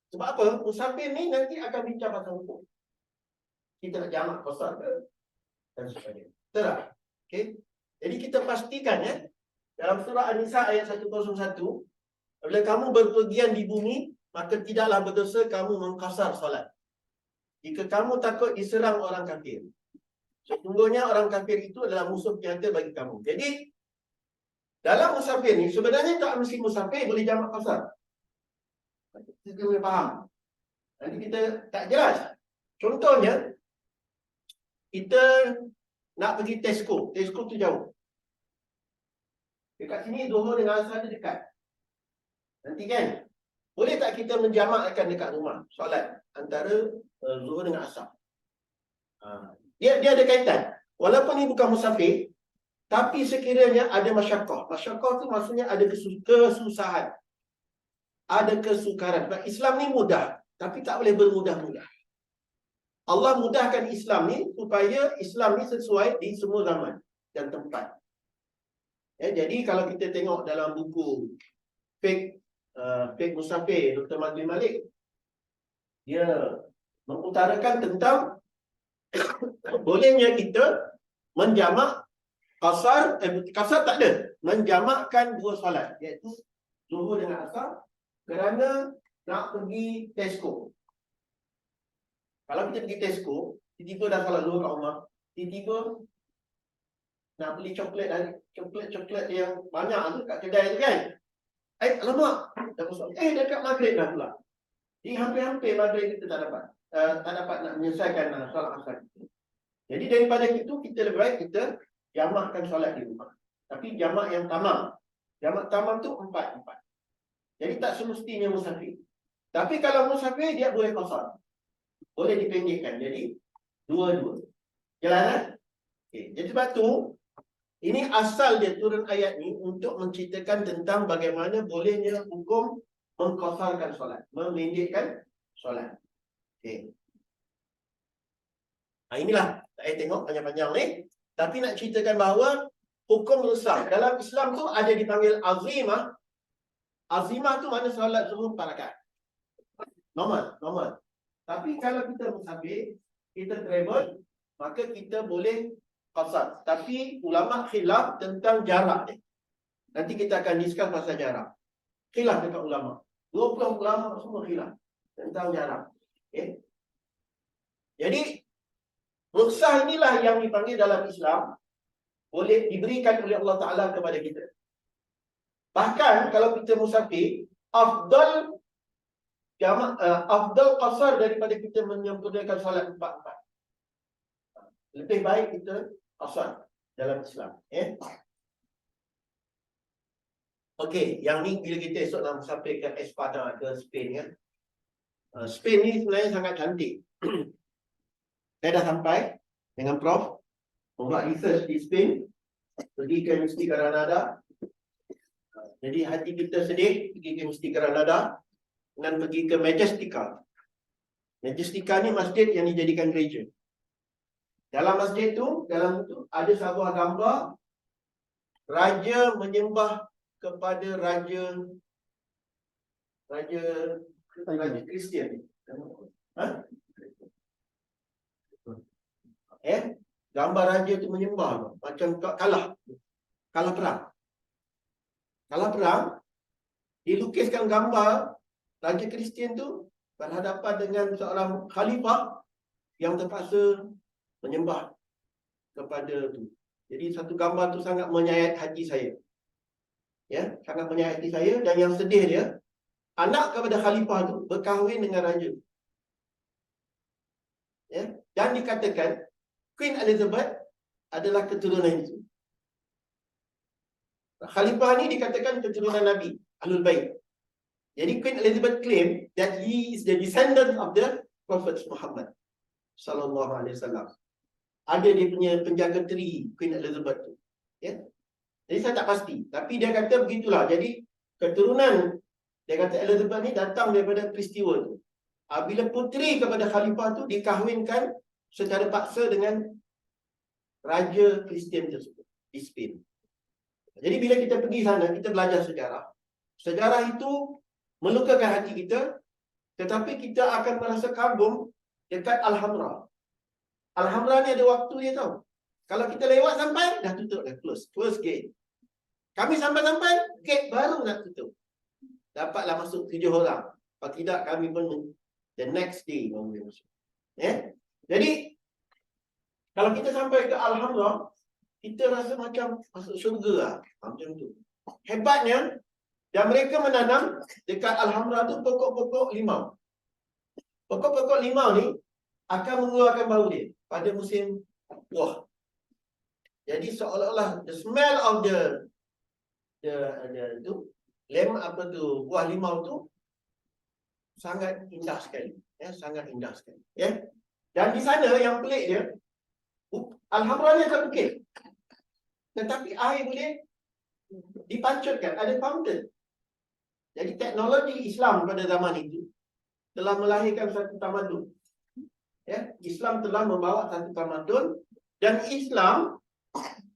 sebab apa? Musafir ni nanti akan bincang pasal hukum. Kita nak jamak qasar ke? Dan sebagainya. Betul tak? Okay. Jadi kita pastikan dalam surah An-Nisa ayat 101, apabila kamu berpergian di bumi, maka tidaklah berdosa kamu mengqasar solat. Jika kamu takut diserang orang kafir. Sesungguhnya orang kafir itu adalah musuh nyata bagi kamu. Jadi, dalam musafir ni, sebenarnya tak mesti musafir boleh jamak qasar. Kita boleh faham. Nanti kita tak jelas. Contohnya, kita nak pergi Tesco. Tesco tu jauh. Dekat sini Zuhur dengan Asar tu dekat. Nanti kan, boleh tak kita menjamakkan dekat rumah solat antara Zuhur dengan Asar? Dia ada kaitan. Walaupun ni bukan musafir, tapi sekiranya ada masyaqqah. Masyaqqah tu maksudnya ada kesusahan. Ada kesukaran. Sebab Islam ni mudah, tapi tak boleh bermudah-mudah. Allah mudahkan Islam ni supaya Islam ni sesuai di semua zaman dan tempat. Jadi kalau kita tengok dalam buku Fiqh Musafir Dr. Madli Malik, dia mengutarakan tentang bolehnya kita menjamak qasar tak ada, menjamakkan dua solat, iaitu Zuhur dengan Asar, kerana nak pergi Tesco. Kalau kita pergi Tesco, tiba-tiba dah salat Zuhur kat rumah, tiba-tiba nak beli coklat yang banyak tu kat kedai tu kan. Alamak, dekat maghrib dah pula. Jadi hampir-hampir maghrib kita tak dapat nak menyelesaikan solat asar. Jadi daripada itu kita lebih baik kita jamakkan solat di rumah. Tapi jamak yang tamam. Jamak tamam tu 4. Jadi tak semestinya musafir. Tapi kalau musafir dia boleh qasar. Boleh dipendekkan. Jadi dua-dua. Jelas? Okay. Jadi sebab tu ini asal dia turun ayat ni untuk menceritakan tentang bagaimana bolehnya hukum mengqasarkan solat, memendekkan solat. Okay. Inilah saya tengok panjang-panjang ni. Tapi nak ceritakan bahawa hukum rusak dalam Islam tu ada dipanggil azimah. Azimah tu mana solat zuhur 4 rakaat. Normal. Tapi kalau kita musafir, kita travel, maka kita boleh qasar. Tapi ulama khilaf tentang jarak ni. Nanti kita akan discuss pasal jarak. Khilaf dekat ulama. 20 ulama semua khilaf tentang jarak. Okay. Jadi rukhsah inilah yang dipanggil dalam Islam boleh diberikan oleh Allah Ta'ala kepada kita. Bahkan kalau kita musafir, afdal qasar daripada kita menyempurnakan salat 4. Lebih baik kita qasar dalam Islam. Okey, yang ni bila kita esok nak sampai ke Espada ke Spain ya. Spain ni sebenarnya sangat cantik. Saya dah sampai dengan Prof membuat research di Spain, pergi ke Universiti Granada. Jadi hati kita sedih pergi ke Universiti Granada dan pergi ke Majestica. Majestica ni masjid yang dijadikan gereja. Dalam masjid tu, dalam tu ada sebuah gambar raja menyembah kepada raja Kristian. Ha? Gambar raja tu menyembah macam kalah perang. Kalah perang, dilukiskan gambar raja Kristian tu berhadapan dengan seorang khalifah yang terpaksa menyembah kepada tu. Jadi satu gambar tu sangat menyayat hati saya. Ya, sangat menyayat hati saya, dan yang sedih dia, anak kepada khalifah tu berkahwin dengan raja. Ya, dan dikatakan Queen Elizabeth adalah keturunan itu. Khalifah ni dikatakan keturunan Nabi, Ahlul Bait. Jadi Queen Elizabeth claim that he is the descendant of the Prophet Muhammad sallallahu alaihi wasallam. Ada dia punya penjaga teri Queen Elizabeth tu. Ya. Jadi saya tak pasti, tapi dia kata begitulah. Jadi keturunan dia kata Elizabeth ni datang daripada peristiwa tu. Bila puteri kepada khalifah tu dikahwinkan secara paksa dengan raja Kristian tersebut di Spain. Jadi bila kita pergi sana, kita belajar sejarah. Sejarah itu melukakan hati kita, tetapi kita akan merasa kagum dekat Alhamra. Alhamra ni ada waktu dia tahu. Kalau kita lewat sampai, dah tutup dah, close gate. Kami sampai-sampai, gate baru nak tutup. Dapatlah masuk 7 orang. Kalau tidak, kami pun the next day baru boleh masuk. Jadi, kalau kita sampai ke Alhamra, kita rasa macam masuk syurga lah. Macam tu. Hebatnya, dan mereka menanam dekat Alhamra tu pokok-pokok limau. Pokok-pokok limau ni akan mengeluarkan bau dia pada musim buah. Jadi seolah-olah the smell of the buah limau tu sangat indah sekali. Ya, sangat indah sekali. Ya. Dan di sana yang pelik dia, Alhamra ni agak bukit. Tetapi air boleh dipancurkan, ada fountain. Jadi teknologi Islam pada zaman itu telah melahirkan satu tamadun. Ya, Islam telah membawa satu tamadun, dan Islam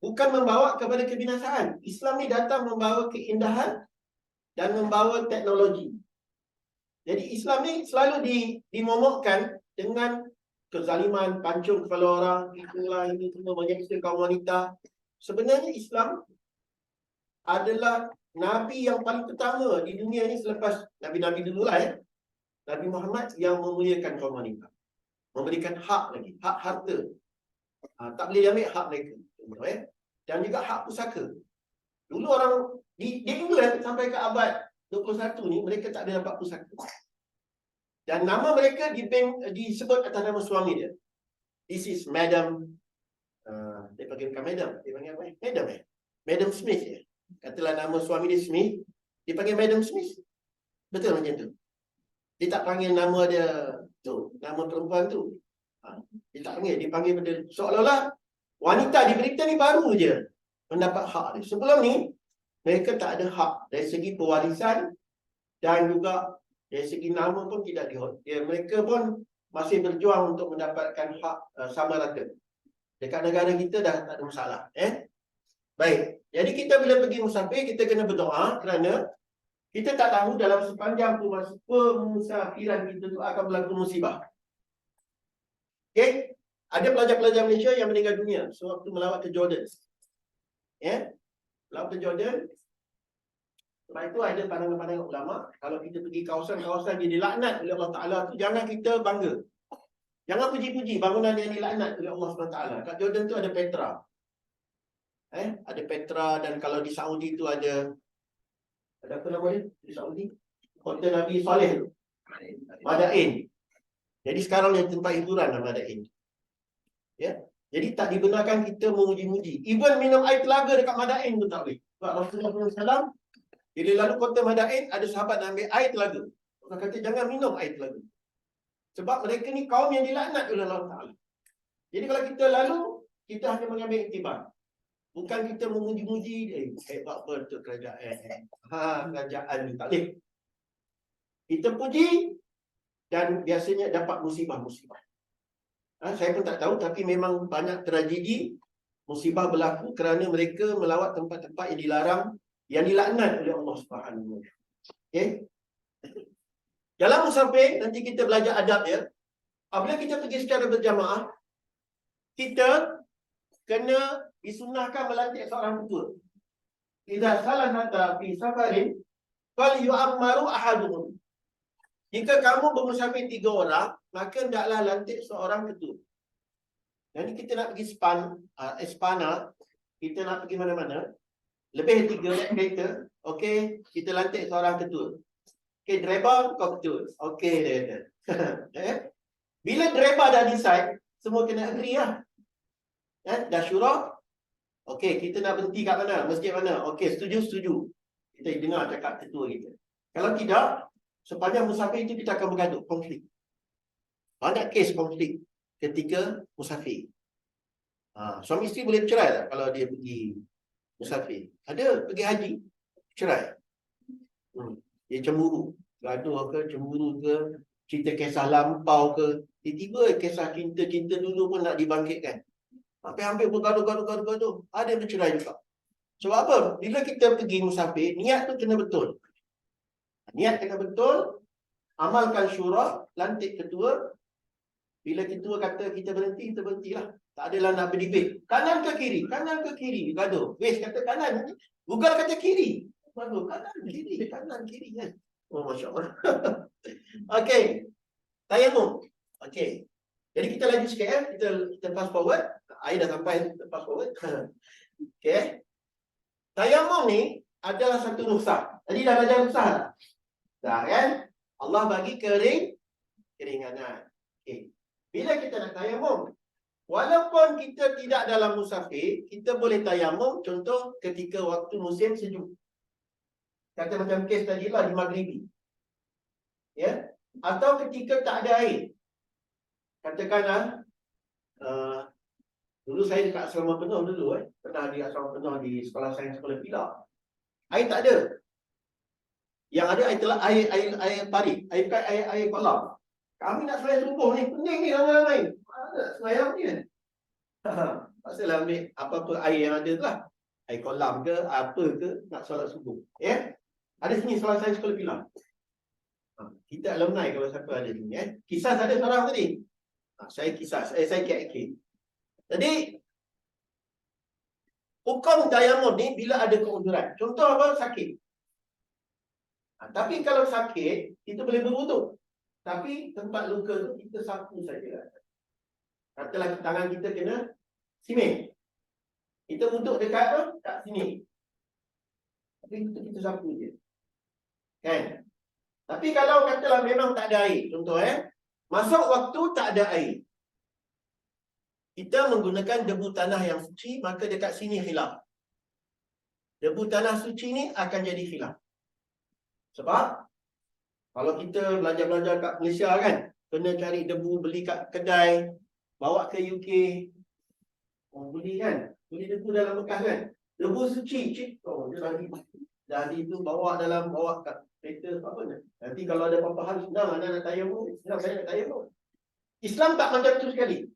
bukan membawa kepada kebinasaan. Islam ni datang membawa keindahan dan membawa teknologi. Jadi Islam ni selalu dimomokkan dengan kezaliman, pancung kepala orang, itulah ini semua, menyeksa kaum wanita. Sebenarnya Islam adalah Nabi yang paling pertama di dunia ni selepas Nabi-Nabi dulu lah, Nabi Muhammad, yang memuliakan kaum wanita. Memberikan hak lagi, hak harta. Tak boleh diambil hak mereka. Dan juga hak pusaka. Dulu orang di England sampai ke abad 21 ni, mereka tak ada dapat pusaka. Dan nama mereka disebut atas nama suami dia. This is Madam, dia panggil bukan Madam, dia panggil apa? Madam Madam Smith ya. Katalah nama suami dia Smith, dia panggil Madam Smith. Betul macam tu. Dia tak panggil nama dia tu, nama perempuan tu. Dia tak panggil, dia panggil benda. Seolah-olah wanita di Britain ni baru je mendapat hak dia. Sebelum ni mereka tak ada hak dari segi pewarisan, dan juga dari segi nama pun tidak mereka pun masih berjuang untuk mendapatkan hak sama rata. Dekat negara kita dah tak ada masalah. Baik. Jadi kita bila pergi musafir, kita kena berdoa kerana kita tak tahu dalam sepanjang pemusafiran kita tu akan berlaku musibah. Okey? Ada pelajar-pelajar Malaysia yang meninggal dunia sewaktu melawat ke Jordan. Melawat ke Jordan. Sebab itu ada pandangan-pandangan ulama, kalau kita pergi kawasan-kawasan yang dilaknat oleh Allah Ta'ala tu, jangan kita bangga. Jangan puji-puji bangunan yang dilaknat oleh Allah SWT. Kat Jordan tu ada Petra. Ada Petra, dan kalau di Saudi tu ada apa nama dia? Di Saudi? Hotel Nabi Saleh tu. Madain. Jadi sekarang ni tempat hiburan Madain. Ya. Jadi tak dibenarkan kita memuji-muji. Even minum air telaga dekat Madain tu tak boleh. Sebab Rasulullah SAW Bila lalu kota Madain, ada sahabat nak ambil air telaga. Orang kata jangan minum air telaga. Sebab mereka ni kaum yang dilaknat oleh Allah Ta'ala. Jadi kalau kita lalu, kita hanya mengambil iktibar. Bukan kita memuji-muji, hebat betul kerajaan. Kerajaan ni tak boleh. Kita puji dan biasanya dapat musibah-musibah. Saya pun tak tahu, tapi memang banyak tragedi, musibah berlaku kerana mereka melawat tempat-tempat yang dilarang, yang dilaknat oleh Allah Subhanahu Wa Taala. Okey. Dalam musafir, nanti kita belajar adab ya. Apabila kita pergi secara berjamaah, kita kena disunahkan melantik seorang ketua. Idza salah nata fi safarin fal yu'ammaru ahaduhum. Jika kamu bermusafir 3 orang, maka hendaklah lantik seorang ketua. Jadi kita nak pergi Espana, kita nak pergi mana-mana, lebih 3 kereta, okey, kita lantik seorang ketua. Okey, driver kau ketua. Okey, dia kata. Bila driver dah decide, semua kena agree lah. Dah syurah. Okey, kita nak berhenti kat mana? Masjid mana? Okey, setuju. Kita dengar cakap ketua kita. Kalau tidak, sepanjang musafir itu kita akan bergaduh, konflik. Banyak kes konflik ketika musafir. Suami isteri boleh bercerai tak kalau dia pergi musafir? Ada, pergi haji, cerai. Dia cemburu, gaduh ke, cemburu ke, cerita kisah lampau ke, tiba-tiba kisah cinta-cinta dulu pun nak dibangkitkan. Hampir bergaduh. Ada yang bercerai juga. Sebab apa? Bila kita pergi musafir, niat tu kena betul. Niat kena betul, amalkan syura, lantik ketua. Bila ketua kata kita berhenti, kita berhentilah. Tak adalah nak berdebate. Kanan ke kiri? Kanan ke kiri? Gaduh. Wes kata kanan. Google kata kiri. Gaduh. Kanan, kiri. Oh, Masya Allah. Okey. Tayamum. Okey. Jadi kita laju sikit ya. Kita fast forward. Air dah sampai. Kita fast forward. Okey. Tayamum ni adalah satu rukhsah. Tadi dah belajar rukhsah tak? Dah kan? Allah bagi keringanan. Okey. Bila kita nak tayamum, walaupun kita tidak dalam musafir, kita boleh tayamum. Contoh ketika waktu musim sejuk. Kata macam kes tadi lah di Maghribi. Ya? Atau ketika tak ada air. Katakanlah dulu saya dekat asrama penuh dulu pernah di asrama penuh di sekolah sains sekolah Pilar. Air tak ada. Yang ada air parit, air kolam. Kami nak sembahyang subuh ni, pening ni ramai-ramai. Nak sembahyang ni kan. Pastilah ambil apa-apa air yang ada tu lah. Air kolam ke, apa ke, nak solat subuh. Ya? Ada sini sekolah sains sekolah Pilar. Kita alumni kalau siapa ada sini. Kisah ada seorang tadi. Saya kisah, saya KK. Jadi, hukum tayamum ni bila ada keuzuran. Contoh apa? Sakit. Tapi kalau sakit, kita boleh berwuduk. Tapi tempat luka tu kita sapu saja. Katalah tangan kita kena simen. Kita wuduk dekat apa? Kat sini. Tapi kita sapu je. Kan? Tapi kalau katalah memang tak ada air. Contoh masuk waktu tak ada air. Kita menggunakan debu tanah yang suci, maka dekat sini khilaf. Debu tanah suci ni akan jadi khilaf. Sebab kalau kita belajar-belajar kat Malaysia kan, kena cari debu, beli kat kedai, bawa ke UK. Beli kan? Beli debu dalam bekas kan? Debu suci, dia lari tu bawa kat kereta apa ni? Nanti kalau ada apa-apa hal senang, anda nak tayamum, senang saya nak tayamum. Islam tak macam tu sekali.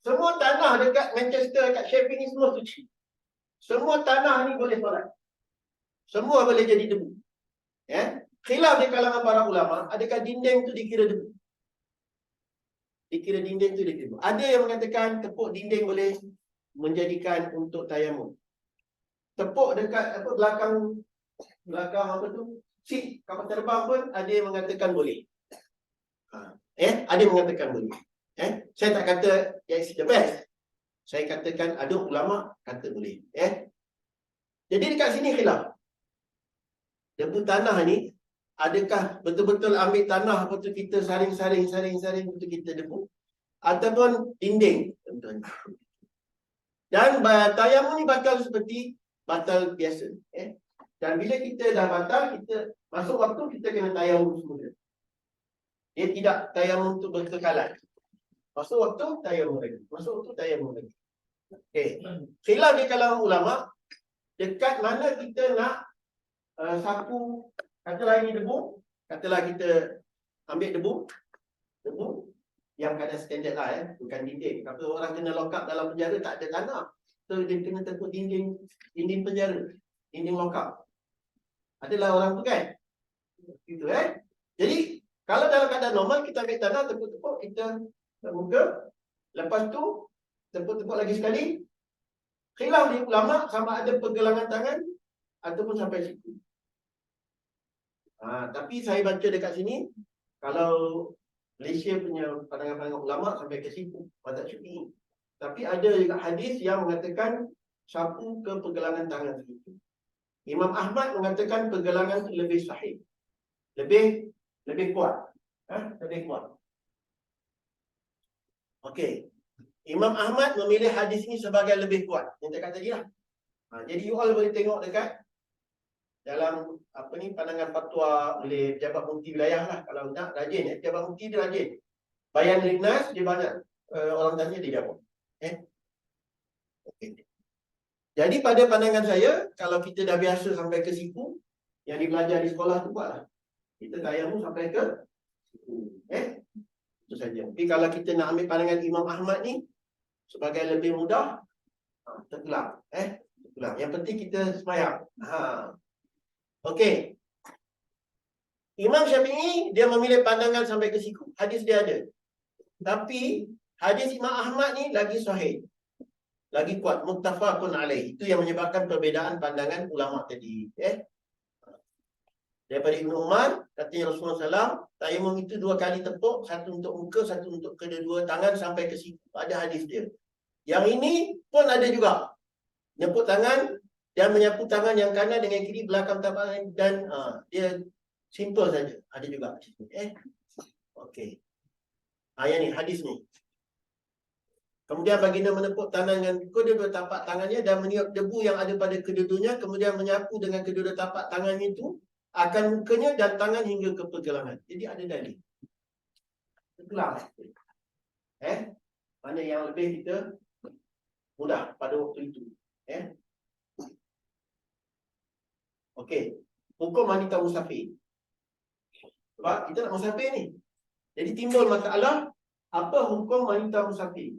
Semua tanah dekat Manchester, dekat Sheffield ni semua suci. Semua tanah ni boleh solat. Semua boleh jadi debu. Khilaf di kalangan para ulama, adakah dinding tu dikira debu? Dikira dinding tu dikira debu. Ada yang mengatakan tepuk dinding boleh menjadikan untuk tayamum. Tepuk dekat belakang apa tu? Seat kapal terbang pun ada yang mengatakan boleh. Ada yang mengatakan boleh. Saya tak kata yang is the best. Saya katakan ada ulama kata boleh. Jadi dekat sini khilaf. Debu tanah ni, adakah betul-betul ambil tanah lepas tu kita saring untuk kita debu, ataupun dinding contohnya. Dan tayamum ni batal seperti batal biasa. Dan bila kita dah batal, kita masuk waktu, kita kena tayamum semula. Dia tidak tayamum untuk berkekalan. Masuk waktu, tayamum lagi. Masuk waktu, tayamum lagi. Okey. Khilaf di kalangan ulama, dekat mana kita nak sapu, katalah ini debu, katalah kita ambil debu yang kadang standard lah bukan dinding. Kalau orang kena lock up dalam penjara, tak ada tanah. So dia kena tepuk dinding penjara, dinding lock up. Adalah orang tu kan? Gitu Jadi, kalau dalam keadaan normal, kita ambil tanah, tepuk-tepuk, kita terbuka. Lepas tu, tepuk-tepuk lagi sekali. Khilaf di ulama sama ada pergelangan tangan ataupun sampai siku. Tapi saya baca dekat sini, kalau Malaysia punya pandangan-pandangan ulama sampai ke siku, mazhab Syafi'i. Tapi ada juga hadis yang mengatakan sapu ke pergelangan tangan situ. Imam Ahmad mengatakan pergelangan itu lebih sahih. Lebih kuat. Lebih kuat. Okey. Imam Ahmad memilih hadis ini sebagai lebih kuat. Yang saya kata tadi lah. Jadi you all boleh tengok dekat dalam pandangan fatwa oleh pejabat mufti wilayah lah. Kalau nak rajin pejabat mufti dia rajin. Bayan Lignas dia banyak orang tanya dia jawab. Okay. Jadi pada pandangan saya, kalau kita dah biasa sampai ke siku, yang dibelajar di sekolah tu buatlah. Kita tayamum sampai ke siku. Itu saja. Tapi kalau kita nak ambil pandangan Imam Ahmad ni sebagai lebih mudah, tergelam. Yang penting kita sembahyang. Okey. Imam Syafi'i dia memilih pandangan sampai ke siku. Hadis dia ada. Tapi hadis Imam Ahmad ni lagi sahih. Lagi kuat, muttafaqun alaih. Itu yang menyebabkan perbezaan pandangan ulama tadi. Daripada Ibnu Umar, katanya Rasulullah SAW, tayamum itu 2 kali tepuk, satu untuk muka, satu untuk kedua tangan sampai ke siku. Ada hadis dia. Yang ini pun ada juga. Nyeput tangan dan menyapu tangan yang kanan dengan kiri belakang tapak dan dia simple saja. Ada juga. Okey. Yang ni hadis ni. Kemudian baginda menepuk tangan dengan kedua tapak tangannya dan meniup debu yang ada pada kedua-duanya, kemudian menyapu dengan kedua tapak tangannya itu akan mukanya dan tangan hingga ke pergelangan. Jadi ada dalil. Tergelam. Mana yang lebih kita mudah pada waktu itu. Okey. Hukum wanita musafir. Sebab kita nak musafir ni. Jadi timbul masalah, apa hukum wanita musafir?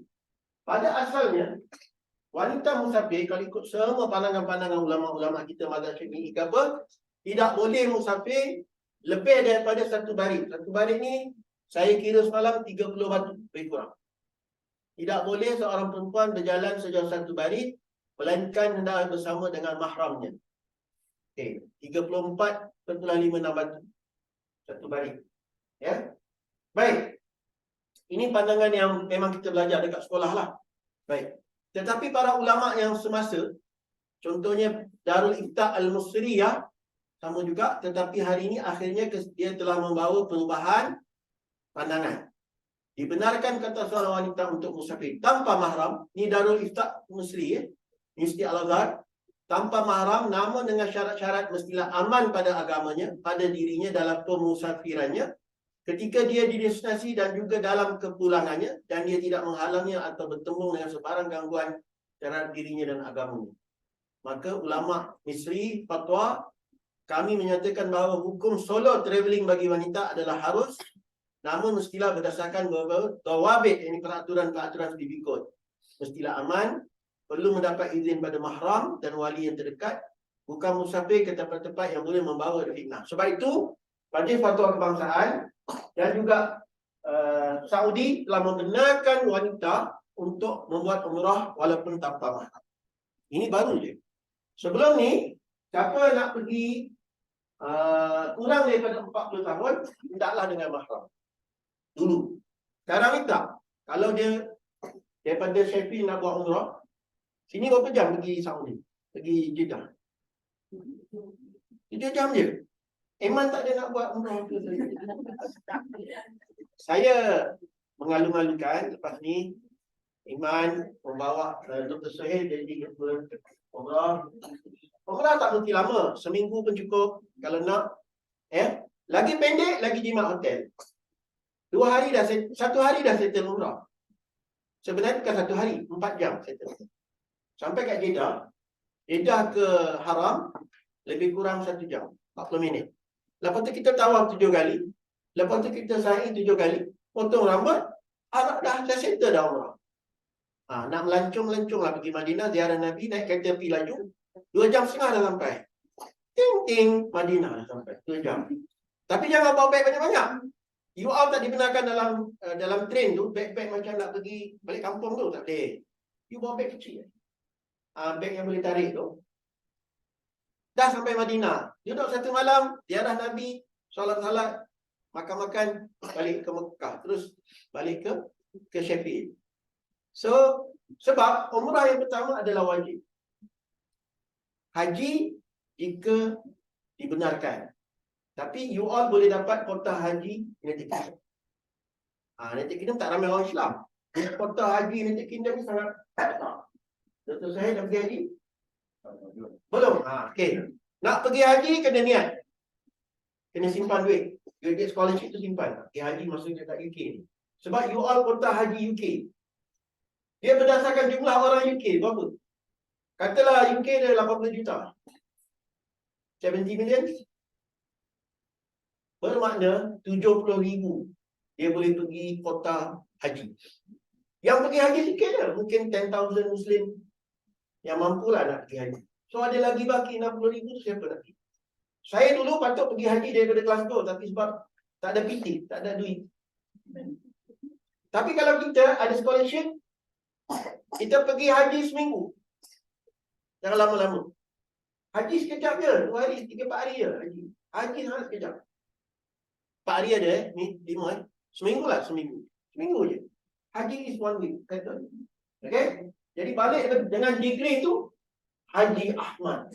Pada asalnya, wanita musafir, kalau ikut semua pandangan-pandangan ulama-ulama kita mazhab Syafi'i ke apa, tidak boleh musafir lebih daripada 1 barit. 1 barit ni, saya kira semalam 30 batu, lebih kurang. Tidak boleh seorang perempuan berjalan sejauh 1 barit, melainkan hendak bersama dengan mahramnya. Okey, 34.56 batu. 1 barit. Baik. Ini pandangan yang memang kita belajar dekat sekolah lah. Baik. Tetapi para ulama yang semasa, contohnya Darul Iftah Al-Musriyah, sama juga, tetapi hari ini akhirnya dia telah membawa perubahan pandangan. Dibenarkan kata seorang wanita untuk musafir tanpa mahram, ni Darul Iftah Musri, Universiti Al-Azhar, tanpa mahram, namun dengan syarat-syarat mestilah aman pada agamanya, pada dirinya dalam pemusafirannya, ketika dia di destinasi dan juga dalam kepulangannya, dan dia tidak menghalangnya atau bertemu dengan sebarang gangguan terhadap dirinya dan agamanya. Maka ulama Misri fatwa, kami menyatakan bahawa hukum solo travelling bagi wanita adalah harus, namun mestilah berdasarkan beberapa dawabit, ini peraturan-peraturan studi kod. Mestilah aman, perlu mendapat izin pada mahram dan wali yang terdekat, bukan musafir ke tempat-tempat yang boleh membawa fitnah. Sebab itu, Majlis Fatwa Kebangsaan dan juga Saudi telah membenarkan wanita untuk membuat umrah walaupun tanpa mahram. Ini baru je. Sebelum ni, siapa nak pergi kurang daripada 40 tahun, hendaklah dengan mahram. Dulu. Sekarang ni tak. Kalau dia daripada Sheffield nak buat umrah, sini berapa jam pergi Saudi? Pergi Jeddah. 3 jam je. Iman tak ada nak buat umrah tu. Saya mengalu-alukan lepas ni Iman membawa Dr. Sohail jadi Umrah. Umrah tak mesti lama. Seminggu pun cukup. Kalau nak. Lagi pendek, lagi jimat hotel. 2 hari dah, 1 hari dah settle umrah. Sebenarnya bukan 1 hari, 4 jam settle. Sampai kat Jeddah. Jeddah ke Haram, lebih kurang 1 jam. 40 minit. Lepas tu kita tawaf 7 kali. Lepas tu kita sa'i 7 kali. Potong rambut. Dah settle dah umrah. Nak melancong-lancong lah pergi Madinah, ziarah Nabi, naik kereta api laju. 2 jam setengah dah sampai. Ting-ting, Madinah dah sampai. 2 jam. Tapi jangan bawa beg banyak-banyak. You all tak dibenarkan dalam train tu, beg-beg macam nak pergi balik kampung tu, tak boleh. You bawa beg kecil. Beg yang boleh tarik tu. Dah sampai Madinah. Duduk 1 malam, ziarah Nabi, solat-salat, makan-makan, balik ke Mekah. Terus balik ke Sheffield. So, sebab umrah yang pertama adalah wajib. Haji jika dibenarkan. Tapi you all boleh dapat kota haji United Kingdom. United Kingdom tak ramai orang Islam. Kota haji United Kingdom ni sangat besar. Betul saya dah pergi haji? Belum? Okay. Nak pergi haji kena niat. Kena simpan duit. Duit scholarship tu simpan. Pergi haji maksudnya kat UK ni. Sebab you all kota haji UK. Dia berdasarkan jumlah orang UK. Berapa? Katalah UK dia 80 juta. 70 million. Bermakna 70,000 dia boleh pergi kota haji. Yang pergi haji sikit je. Mungkin 10,000 Muslim yang mampulah nak pergi haji. So ada lagi baki 60,000 siapa nak pergi? Saya dulu patut pergi haji daripada Glasgow. Tapi sebab tak ada PT, tak ada duit. Tapi kalau kita ada scholarship, kita pergi haji seminggu. Jangan lama-lama. Haji sekejap je. 2 hari, 3-4 hari je haji. Haji sangat sekejap. 4 hari ada ni 5 seminggu lah, seminggu je. Haji is 1 week. Kata. Okay. Jadi balik dengan degree tu Haji Ahmad.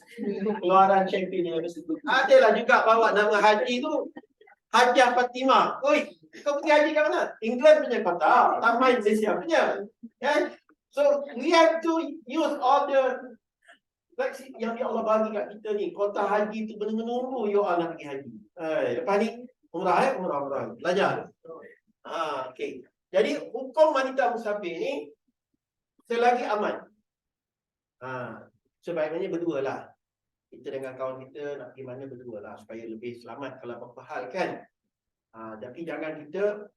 Keluaran champion universiti. Adalah juga bawa nama haji tu Hajah Fatimah. Oi, kau pergi haji kat mana? England punya kota. Tak main Malaysia punya. Okay. So we have to use all the yang Allah bagi kat kita ni. Kota haji tu benar-benar nunggu you all nak pergi haji. Lepas ni umrah belajar. Okay. Jadi hukum wanita musafir ni selagi aman. Sebaiknya berdua lah. Kita dengan kawan kita nak pergi mana berdua lah supaya lebih selamat kalau apa-apa hal kan. Tapi jangan kita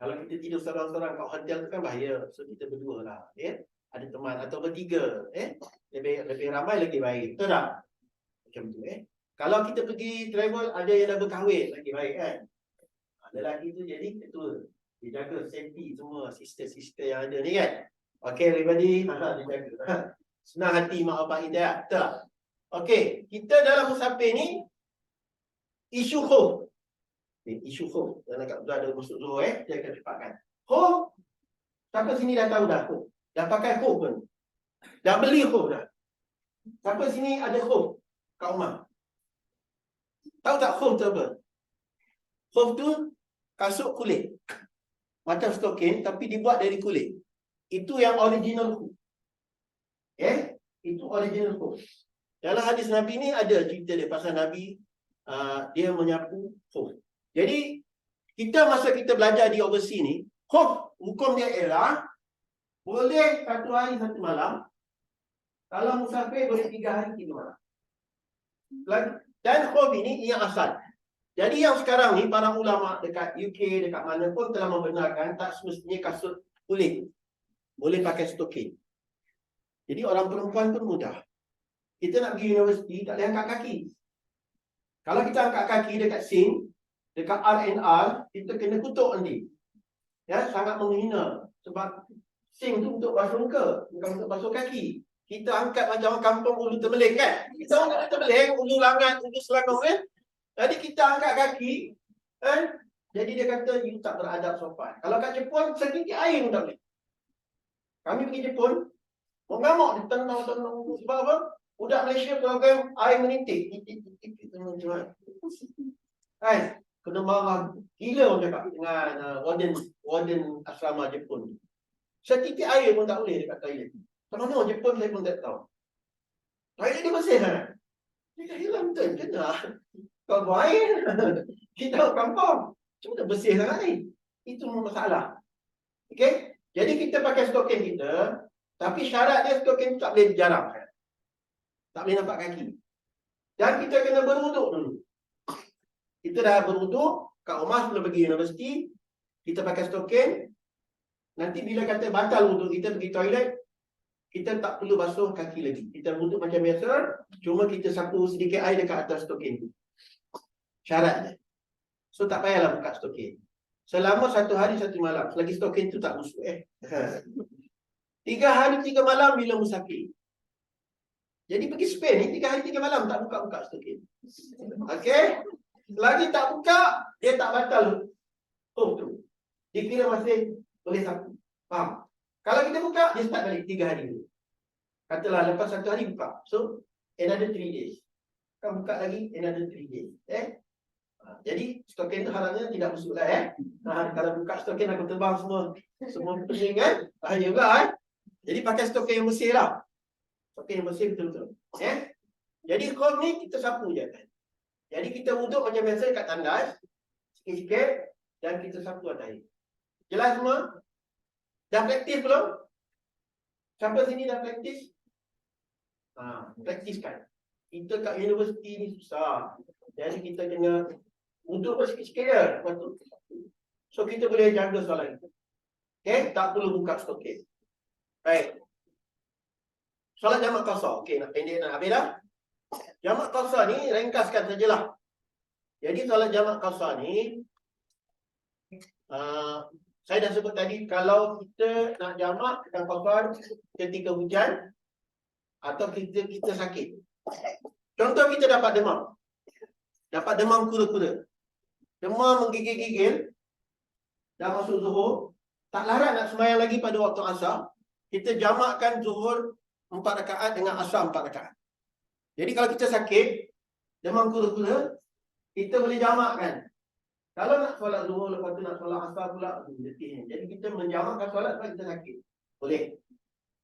kalau kita tidur seorang-seorang kat hotel tu kan bahaya. So kita berdua lah. Ada teman atau bertiga. Lebih ramai lagi baik. Betul tak? Macam tu. Kalau kita pergi travel ada yang dah berkahwin lagi baik kan. Lelaki tu jadi ketua. Dia jaga safety semua sister-sister yang ada ni kan. Okay everybody. Dia jaga. Senang hati mak bapak kita. Betul tak? Okay. Kita dalam musafir ni isu khuf. Isu khuf. Dalam kat belah ada masuk Zuhur dia akan cepatkan. Khuf. Siapa sini dah tahu dah khuf? Dah pakai khuf pun. Dah beli khuf dah. Siapa sini ada khuf kat rumah? Tahu tak khuf tu apa? Khuf tu kasut kulit. Macam stokin tapi dibuat dari kulit. Itu yang original khuf. Itu original khuf. Dalam hadis Nabi ni ada cerita dia pasal Nabi dia menyapu khuf. Jadi kita masa kita belajar di overseas ni, khuf hukum dia ialah boleh 1 hari 1 malam. Kalau musafir boleh 3 hari 3 malam. Dan khuf ini yang asal. Jadi yang sekarang ni para ulama dekat UK, dekat mana pun telah membenarkan tak semestinya kasut kulit. Boleh pakai stokin. Jadi orang perempuan pun mudah. Kita nak pergi universiti tak boleh angkat kaki. Kalau kita angkat kaki dekat SIN, dekat R&R, kita kena kutuk nanti. Sangat menghina. Sebab SIN tu untuk basuh muka, bukan untuk basuh kaki. Kita angkat macam kampung Ulu Temeling kan. Kita angkat Temeling, Ulu Langat, Ulu Selangor kan. Jadi kita angkat kaki, jadi dia kata you tak beradab sopan. Kalau kat Jepun sedikit air pun tak boleh. Kami pergi Jepun, mengamuk dia tenang. Sebab apa? Budak Malaysia program air menitik. Kena marah gila orang cakap dengan warden asrama Jepun. Sedikit air pun tak boleh dekat toilet. Mana Jepun saya pun tak tahu. Toilet dia bersih kan? Dia kata, hilang betul ke tak? Kau buang air. Kita kampung. Cuma dah bersih sangat ni. Itu masalah. Okey? Jadi kita pakai stokin kita. Tapi syarat dia stokin tak boleh jarang. Tak boleh nampak kaki. Dan kita kena berwuduk dulu. Kita dah berwuduk. Kat rumah sebelum pergi universiti. Kita pakai stokin. Nanti bila kata batal wuduk kita pergi toilet. Kita tak perlu basuh kaki lagi. Kita wuduk macam biasa. Cuma kita sapu sedikit air dekat atas stokin. Syarat dia. So tak payahlah buka stokin. Selama 1 hari 1 malam. Selagi stokin tu tak busuk 3 hari 3 malam bila musafir. Jadi pergi Spain ni 3 hari 3 malam tak buka-buka stokin. Okey? Selagi tak buka, dia tak batal. Oh tu. Dia kira masih boleh sapu. Faham? Kalau kita buka, dia start balik 3 hari dulu. Katalah lepas 1 hari buka. So, another 3 days. Kan buka lagi, another 3 days. Jadi, stokin tu harapnya tidak busuk lah kalau buka stokin aku terbang semua pening kan. Bahaya pula Jadi, pakai stokin yang bersih lah. Stokin yang bersih betul-betul. Jadi, kau ni kita sapu je kan. Jadi, kita wuduk macam biasa kat tandas. Sikit-sikit. Dan kita sapu atas air. Jelas semua? Dah praktis belum? Sampai sini dah praktis? Praktiskan. Kita kat universiti ni susah. Jadi kita kena untuk sikit-sikit je. So kita boleh jaga solat kita. Tak perlu buka stokin. Baik. Solat jamak qasar. Nak pendek nak habis dah. Jamak qasar ni ringkaskan sajalah. Jadi solat jamak qasar ni saya dah sebut tadi, kalau kita nak jamak dengan qasar ketika hujan atau kita sakit. Contoh kita dapat demam. Dapat demam kura-kura. Demam menggigil-gigil. Dah masuk zuhur. Tak larat nak sembahyang lagi pada waktu asar. Kita jamakkan zuhur 4 rakaat dengan asar 4 rakaat. Jadi kalau kita sakit, demam kura-kura, kita boleh jamakkan. Kalau nak solat zuhur, lepas tu nak solat asar pula, letihnya. Jadi kita menjamakkan solat sebab kita sakit. Boleh.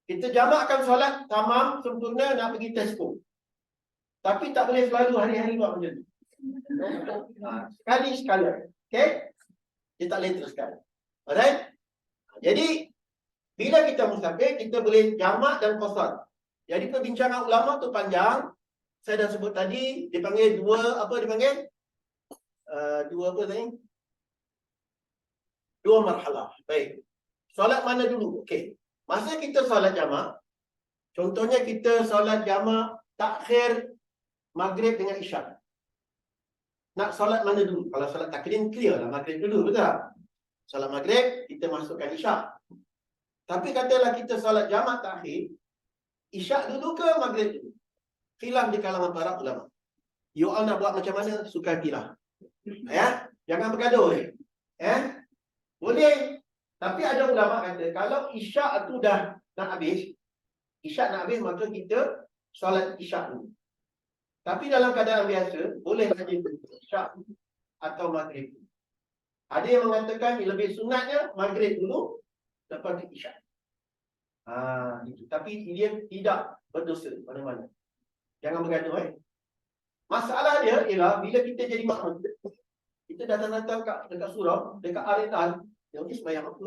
Kita jamakkan solat tamam, sempurna, nak pergi Tesco. Tapi tak boleh selalu hari-hari buat macam tu. Sekali-sekala. Okey? Dia tak boleh teruskan. Alright? Jadi, bila kita musafir, kita boleh jamak dan qasar. Jadi perbincangan ulama tu panjang. Saya dah sebut tadi, dipanggil dua marhalah. Baik. Solat mana dulu? Okey. Masa kita solat jamak, contohnya kita solat jamak takhir maghrib dengan isyak. Nak solat mana dulu? Kalau solat takdim clear lah maghrib dulu, betul tak? Solat maghrib kita masukkan isyak. Tapi katalah kita solat jamak takhir, isyak dulu ke maghrib dulu? Khilaf di kalangan para ulama. You all nak buat macam mana? Sukatilah. Jangan bergaduh. Boleh. Tapi ada ulama kata kalau isyak tu dah nak habis, maka kita solat isyak dulu. Tapi dalam keadaan biasa, boleh saja isyak atau maghrib. Ada yang mengatakan lebih sunatnya maghrib dulu, lepas tu isyak. Gitu. Tapi dia tidak berdosa mana-mana. Jangan bergaduh. Masalah dia ialah bila kita jadi makmum, kita datang-datang dekat surau, dekat aretan, yang ni sembahyang apa?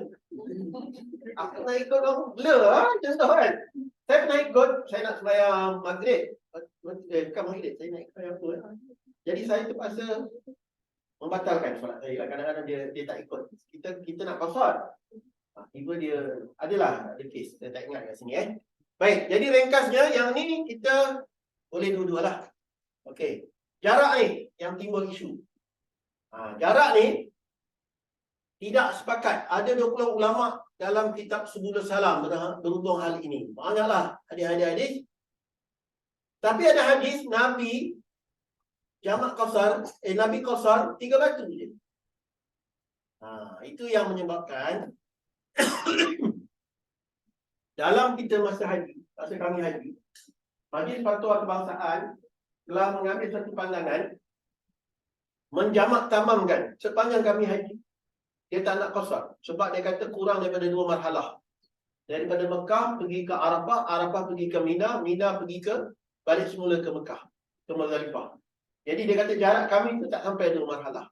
Aku nak ikut kamu blur contoh kan. Saya nak ikut, saya nak sembahyang maghrib. Bukan maghrib, saya nak ikut sembahyang apa? Jadi saya terpaksa membatalkan solat saya. Kadang-kadang dia tak ikut. Kita nak qasar. Tiba dia adalah ada kes. Saya tak ingat kat sini Baik, jadi ringkasnya yang ni kita boleh dua-dua lah. Okey. Jarak ni yang timbul isu. Jarak ni tidak sepakat. Ada 20 ulama dalam kitab Subulus Salam berhubung hal ini. Banyaklah hadis-hadis. Tapi ada hadis Nabi jamak qasar, Nabi qasar 3 batu je. Itu yang menyebabkan dalam kita masa kami haji, Majlis Fatwa Kebangsaan telah mengambil satu pandangan menjamak tamamkan sepanjang kami haji. Dia tak nak qasar sebab dia kata kurang daripada 2 marhalah. Daripada Mekah pergi ke Arafah, Arafah pergi ke Mina, Mina pergi ke balik semula ke Mekah, ke Muzdalifah. Jadi dia kata jarak kami itu tak sampai 2 marhalah.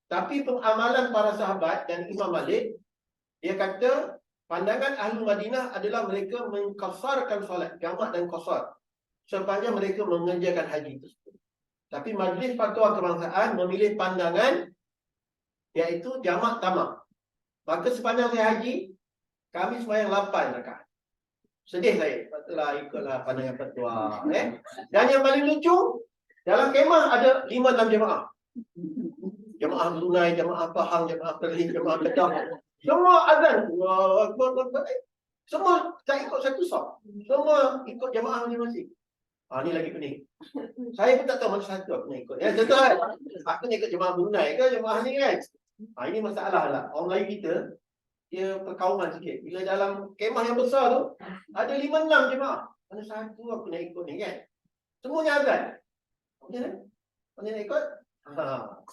Tapi pengamalan para sahabat dan Imam Malik, dia kata pandangan Ahli Madinah adalah mereka mengqasarkan solat, jamak dan qasar, sepanjang mereka mengerjakan haji tersebut. Tapi Majlis Fatwa Kebangsaan memilih pandangan iaitu jamak tamak. Maka sepanjang saya haji, kami sembahyang 8 rakaat. Sedih saya, patutlah ikutlah pandangan fatwa. Dan yang paling lucu, dalam kemah ada 5-6 jemaah. Jemaah Brunei, jemaah Pahang, jemaah Perlis, jemaah Kedah. Semua azan. Allahu Akbar, Allahu Akbar. Semua tak ikut satu saf. Semua ikut jemaah masing-masing. Ni lagi pening. Saya pun tak tahu mana satu aku nak ikut. Ya, betul kan? Aku nak ikut jemaah Brunei ke jemaah ni kan? Ini masalah lah. Orang Melayu kita, dia perkauman sikit. Bila dalam kemah yang besar tu, ada 5-6 jemaah. Mana satu aku nak ikut ni kan? Semuanya azan. Macam mana? Mana nak ikut?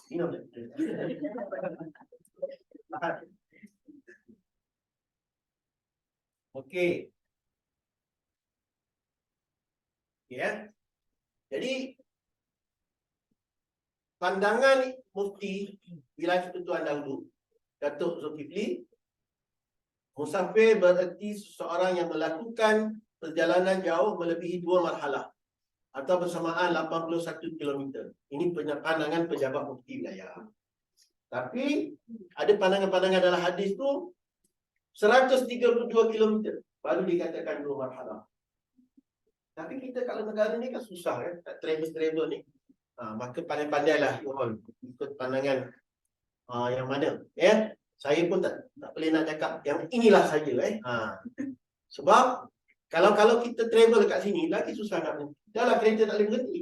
Minum je. Okey. Ya. Jadi pandangan Mufti Wilayah Persekutuan dahulu, Datuk Zulkifli, musafir bererti seseorang yang melakukan perjalanan jauh melebihi 2 marhalah atau bersamaan 81 km. Ini pandangan pejabat Mufti Wilayah. Tapi ada pandangan-pandangan dalam hadis tu 132 km baru dikatakan 2 marhalah. Tapi kita kalau negara ni kan susah kan, tak travel ni. Maka pandai-pandailah ikut pandangan yang mana. Ya, saya pun tak boleh nak cakap yang inilah saja. Sebab kalau kita travel dekat sini lagi susah nak berhenti. Dahlah kereta tak boleh berhenti.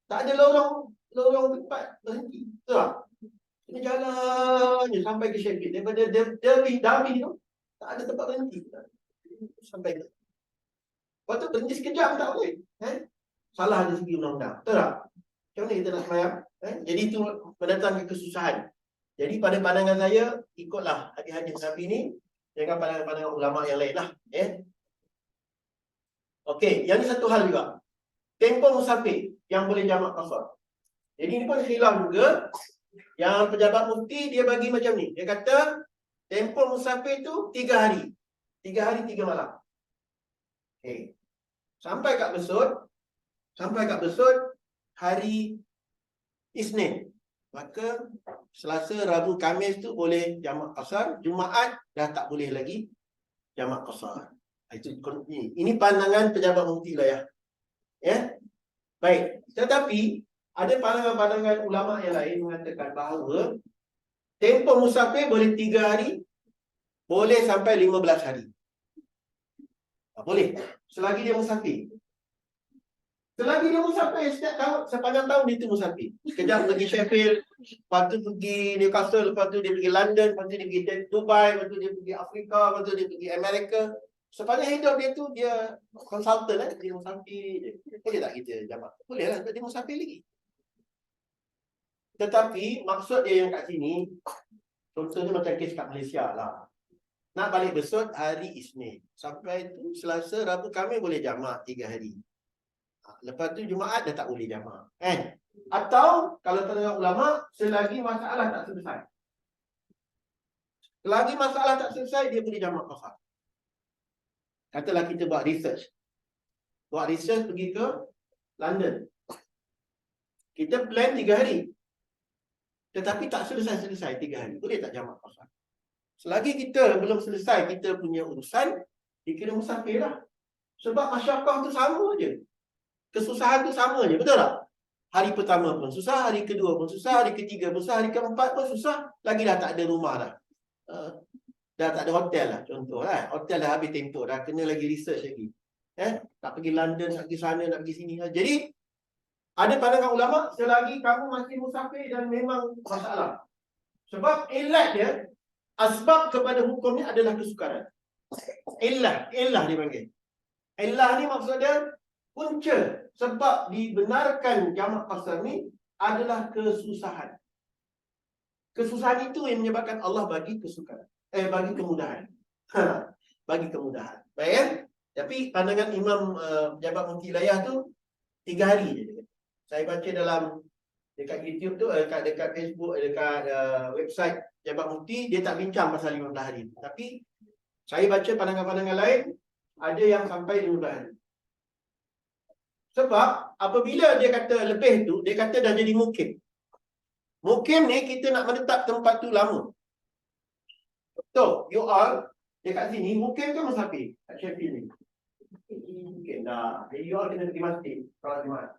Tak ada lorong tempat berhenti. Betul tak? Kita jalan je sampai ke Sheffield. Daripada Derby tu tak ada tempat berhenti. Sampai ke. Lepas tu berhenti sekejap tak boleh. Salah dari segi undang-undang. Betul tak? Macam mana kita nak semayang? Jadi itu mendatangkan kesusahan. Jadi pada pandangan saya, ikutlah hadis-hadis Nabi ni dengan pandangan-pandangan ulama yang lain lah. Okey, yang ni satu hal juga. Tempoh musafir yang boleh jamak qasar. Jadi ini pun khilaf juga. Yang pejabat mufti dia bagi macam ni. Dia kata tempoh musafir tu 3 hari. 3 hari 3 malam. Okey. Sampai kat Besut hari Isnin. Maka Selasa, Rabu, Khamis tu boleh jamak qasar. Jumaat dah tak boleh lagi jamak qasar. Ini pandangan pejabat mufti wilayah. Ya. Baik. Tetapi ada pandangan-pandangan ulama yang lain mengatakan bahawa tempoh musafir boleh 3 hari, boleh sampai 15 hari. Boleh. Selagi dia musafir. Setiap tahun, sepanjang tahun dia tu musafir. Sekejap pergi Sheffield, lepas tu pergi Newcastle, lepas tu dia pergi London, lepas tu dia pergi Dubai, lepas tu dia pergi Afrika, lepas tu dia pergi Amerika. Sepanjang hidup dia tu, dia konsultan dia musafir. Boleh tak kita jamak? Boleh lah, dia musafir lagi. Tetapi maksud dia yang kat sini, contohnya macam kes kat Malaysia lah. Nak balik Besut hari Isnin. Sampai tu Selasa, Rabu, Khamis boleh jamak 3 hari. Lepas tu Jumaat dah tak boleh jamak. Atau kalau pandangan ulama, selagi masalah tak selesai. Selagi masalah tak selesai, dia boleh jamak qasar. Katalah kita buat research. Pergi ke London. Kita plan 3 hari. Tetapi tak selesai 3 hari. Boleh tak jamak qasar? Selagi kita belum selesai kita punya urusan, dikira musafir lah. Sebab masyarakah tu sama je. Kesusahan tu sama je. Betul tak? Hari pertama pun susah, hari kedua pun susah, hari ketiga pun susah, hari keempat pun susah. Lagi dah tak ada rumah dah. Dah tak ada hotel lah. Contoh lah. Hotel dah habis tempoh. Dah kena lagi research lagi. Tak pergi London, nak pergi sana, nak pergi sini. Jadi, ada pandangan ulama, selagi kamu masih musafir dan memang masalah. Sebab ilat dia, asbab kepada hukum ni adalah kesukaran. Illah dia panggil. Illah ni maksud dia punca sebab dibenarkan jamak qasar ni adalah kesusahan. Kesusahan itu yang menyebabkan Allah bagi kesukaran. Bagi kemudahan. Bagi kemudahan. Baik kan? Tapi pandangan Imam pejabat mufti wilayah tu 3 hari je dia kata. Saya baca dalam dekat YouTube tu, dekat Facebook, dekat website Jabat Mufti, dia tak bincang pasal 15 hari. Tapi saya baca pandangan-pandangan lain, ada yang sampai 15 hari. Sebab apabila dia kata lebih tu, dia kata dah jadi mukim. Mukim ni kita nak menetap tempat tu lama. So, you all dekat sini, mukim ke musafir? Kat Sheffield ni. Mungkin dah. Jadi you all kena pergi masjid solat Jumaat.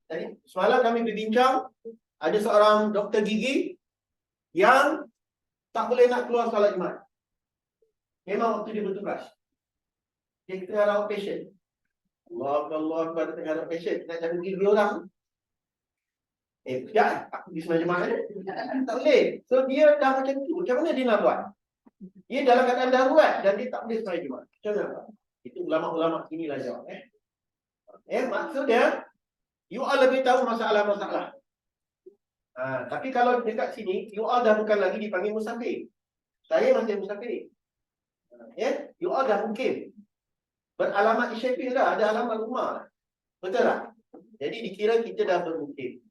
Jadi semalam kami berbincang, ada seorang doktor gigi yang tak boleh nak keluar solat Jumaat. Memang waktu dia bertugas. Dia tengah rawat patient. Allah pada tengah rawat patient. Nak jaga gigi orang. Sekejap, aku pergi sembahyang Jumaat je. Tak boleh. So dia dah macam tu. Macam mana dia nak buat? Dia dalam keadaan darurat dan dia tak boleh sembahyang Jumaat. Macam mana buat? Itu ulama-ulama inilah jawab. Maksudnya, you all lebih tahu masalah-masalah. Tapi kalau dekat sini, you all dah bukan lagi dipanggil musafir. Saya masih musafir. You all dah mukim. Beralamat di Sheffield dah, ada alamat rumah. Betul tak? Jadi dikira kita dah bermukim.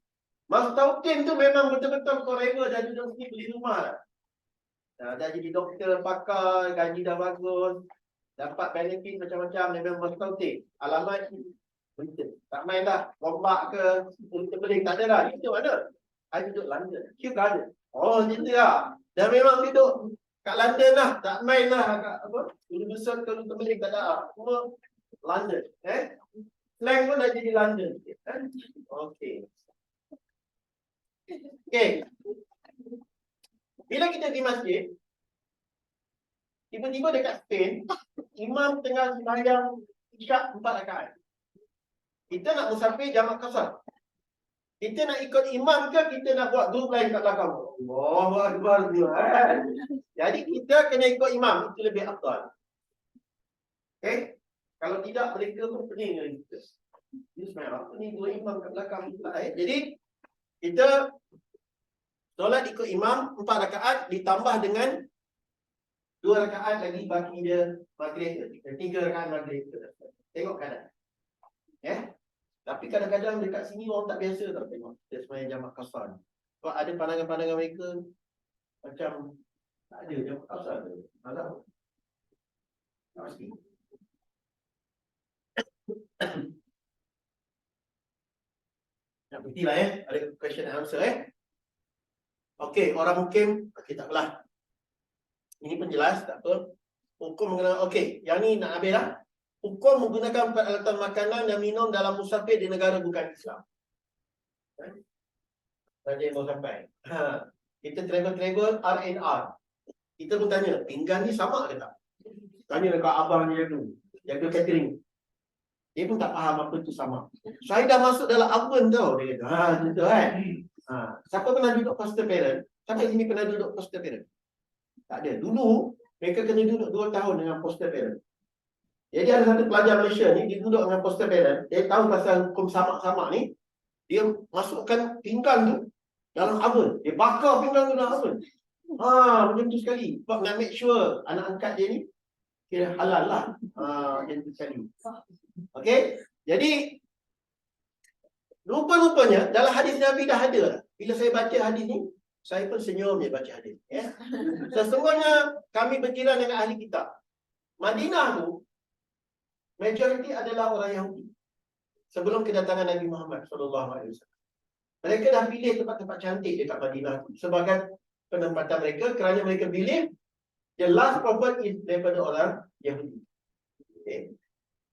Mas Tautin tu memang betul-betul forever dah duduk sini beli rumah lah. Dah jadi doktor, pakar, gaji dah bagus. Dapat benefit macam-macam memang Mas Tautin. Alamat betul. Tak main dah. Gombak ke, beling tak ada dah. Itu mana? I duduk London. Kew Garden. Oh, gitu lah. Dah memang duduk kat London lah. Tak main lah kat apa? Universal ke beling tak ada. Semua London. Slang pun dah jadi London. Okey. Okay. Bila kita di masjid, tiba-tiba dekat Spain, imam tengah sembahyang isyak 4 rakaat. Kita nak musafir jamak qasar. Kita nak ikut imam ke kita nak buat grup lain kat belakang? Allahu Akbar. Jadi kita kena ikut imam, itu lebih afdal. Okay? Kalau tidak mereka pun pening dengan kita. Ini sebenarnya apa ni dua imam kat belakang pula. Jadi kita solat ikut imam 4 rakaat ditambah dengan 2 rakaat lagi baki dia maghrib, 3 rakaat maghrib. Tengok keadaan. Tapi kadang-kadang dekat sini orang tak biasa tau tengok dia sembahyang jamak qasar. Sebab ada pandangan-pandangan mereka macam tak ada jamak qasar tu. Malah tak pasti. Nak berhentilah ada question and answer Okey, orang mukim, okey tak apalah. Ini pun jelas, tak apa. Hukum mengenai, okey, yang ni nak habis dah. Hukum menggunakan peralatan makanan dan minum dalam musafir di negara bukan Islam. Tadi mau sampai. Kita travel R&R. Kita pun tanya, pinggan ni sama ke tak? Tanya dekat abang dia tu, jaga catering. Dia pun tak faham apa tu sama. Saya dah masuk dalam oven tau, dia kata. Betul siapa pernah duduk foster parent? Sampai sini pernah duduk foster parent? Tak ada. Dulu, mereka kena duduk 2 tahun dengan foster parent. Jadi ada satu pelajar Malaysia ni, dia duduk dengan foster parent. Dia tahu pasal hukum samak-samak ni. Dia masukkan pinggan tu dalam oven. Dia bakar pinggan tu dalam oven. Macam tu sekali. Sebab nak make sure anak angkat dia ni kira halal lah. Macam tu sekali. Okey. Jadi rupa-rupanya dalam hadis Nabi dah ada lah. Bila saya baca hadis ni, saya pun senyum je baca hadis. Sesungguhnya kami berjiran dengan ahli kitab. Madinah tu majoriti adalah orang Yahudi. Sebelum kedatangan Nabi Muhammad SAW. Mereka dah pilih tempat-tempat cantik dekat Madinah tu sebagai penempatan mereka kerana mereka pilih the last prophet is daripada orang Yahudi. Okay.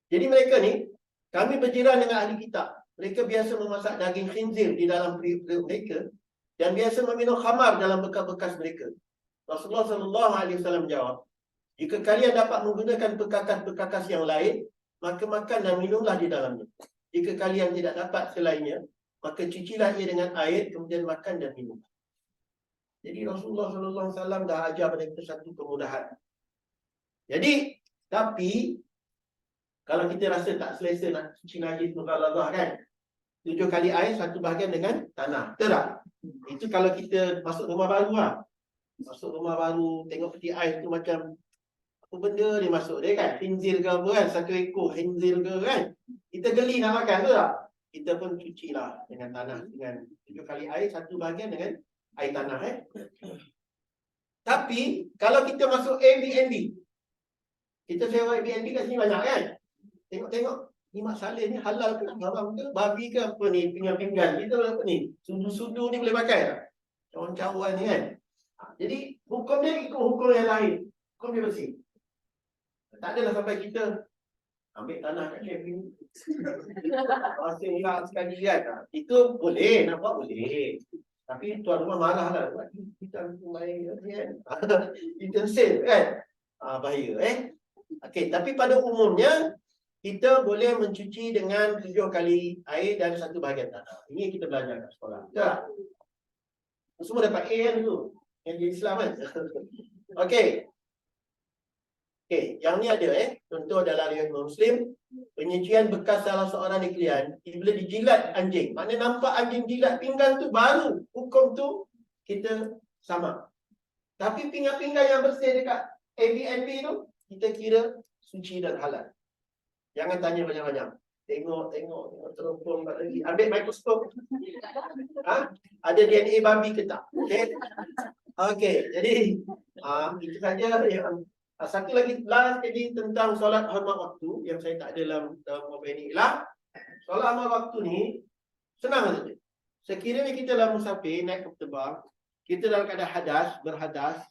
Jadi mereka ni, kami berjiran dengan ahli kitab. Mereka biasa memasak daging khinzir di dalam periuk mereka dan biasa meminum khamar dalam bekas-bekas mereka. Rasulullah SAW menjawab, jika kalian dapat menggunakan perkakas-perkakas yang lain, maka makan dan minumlah di dalamnya. Jika kalian tidak dapat selainnya, maka cucilah ia dengan air, kemudian makan dan minum. Jadi Rasulullah SAW dah ajar pada kita satu kemudahan. Jadi, tapi kalau kita rasa tak selesa nak cuci najis mughalladhah kan, 7 kali air, 1 bahagian dengan tanah. Betul tak? Itu kalau kita masuk rumah baru lah. Masuk rumah baru, tengok peti air tu macam apa benda dia masuk dia kan? Khinzir ke apa kan? 1 ekor khinzir ke kan? Kita geli nak makan tu tak? Kita pun cucilah dengan tanah, dengan 7 kali air, 1 bahagian dengan air tanah. Tapi kalau kita masuk Airbnb, kita sewa Airbnb kat sini banyak kan? Tengok-tengok, ni mak saleh ni halal ke haram ke? Babi ke apa ni? Pinggan-pinggan kita apa ni? Sudu-sudu ni boleh pakai tak? Cawan-cawan ni kan? Jadi hukum dia ikut hukum yang lain. Hukum dia bersih. Tak adalah sampai kita ambil tanah kat cabin. Masih nak sekali kan? Itu boleh, nak buat boleh. Tapi tuan rumah marah lah. Kita main kan? Kita sale kan? Bahaya Okey, tapi pada umumnya kita boleh mencuci dengan 7 kali air dan 1 bahagian tanah. Ini kita belajar kat sekolah. Tak? Semua dapat A kan tu? Yang di Islam kan? Okey. Okey, yang ni ada contoh dalam riwayat Muslim, penyucian bekas salah seorang di klien bila dijilat anjing. Maknanya nampak anjing jilat pinggan tu baru hukum tu kita sama. Tapi pinggan-pinggan yang bersih dekat Airbnb tu kita kira suci dan halal. Jangan tanya banyak-banyak. Tengok teropong kat lagi. Ambil mikroskop. Ada DNA babi ke tak? Okey, jadi itu saja yang satu lagi last jadi tentang solat hormat waktu yang saya tak ada dalam mobile ni ialah solat hormat waktu ni senang saja. Sekiranya kita dalam musafir naik kapal terbang, kita dalam keadaan berhadas,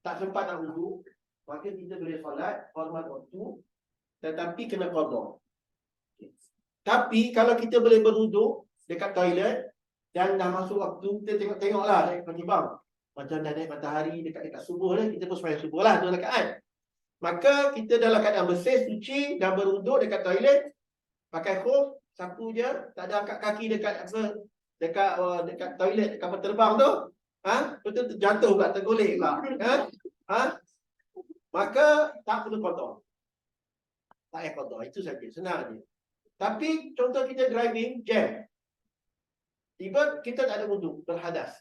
tak sempat nak wuduk, maka kita boleh solat hormat waktu tetapi kena qada. Tapi kalau kita boleh berwuduk dekat toilet dan dah masuk waktu, kita tengok-tengoklah naik kapal terbang. Macam dah naik matahari dekat subuh dah, kita pun sembahyang subuh lah 2 rakaat. Maka kita dalam keadaan bersih, suci dan berwuduk dekat toilet, pakai khuf, sapu je, tak ada angkat kaki dekat dekat toilet dekat kapal terbang tu. Betul terjatuh pula, tergolek pula. Maka tak perlu qada. Tak payah qada, itu saja, senang je. Tapi contoh kita driving jam. Tiba kita tak ada wuduk, berhadas.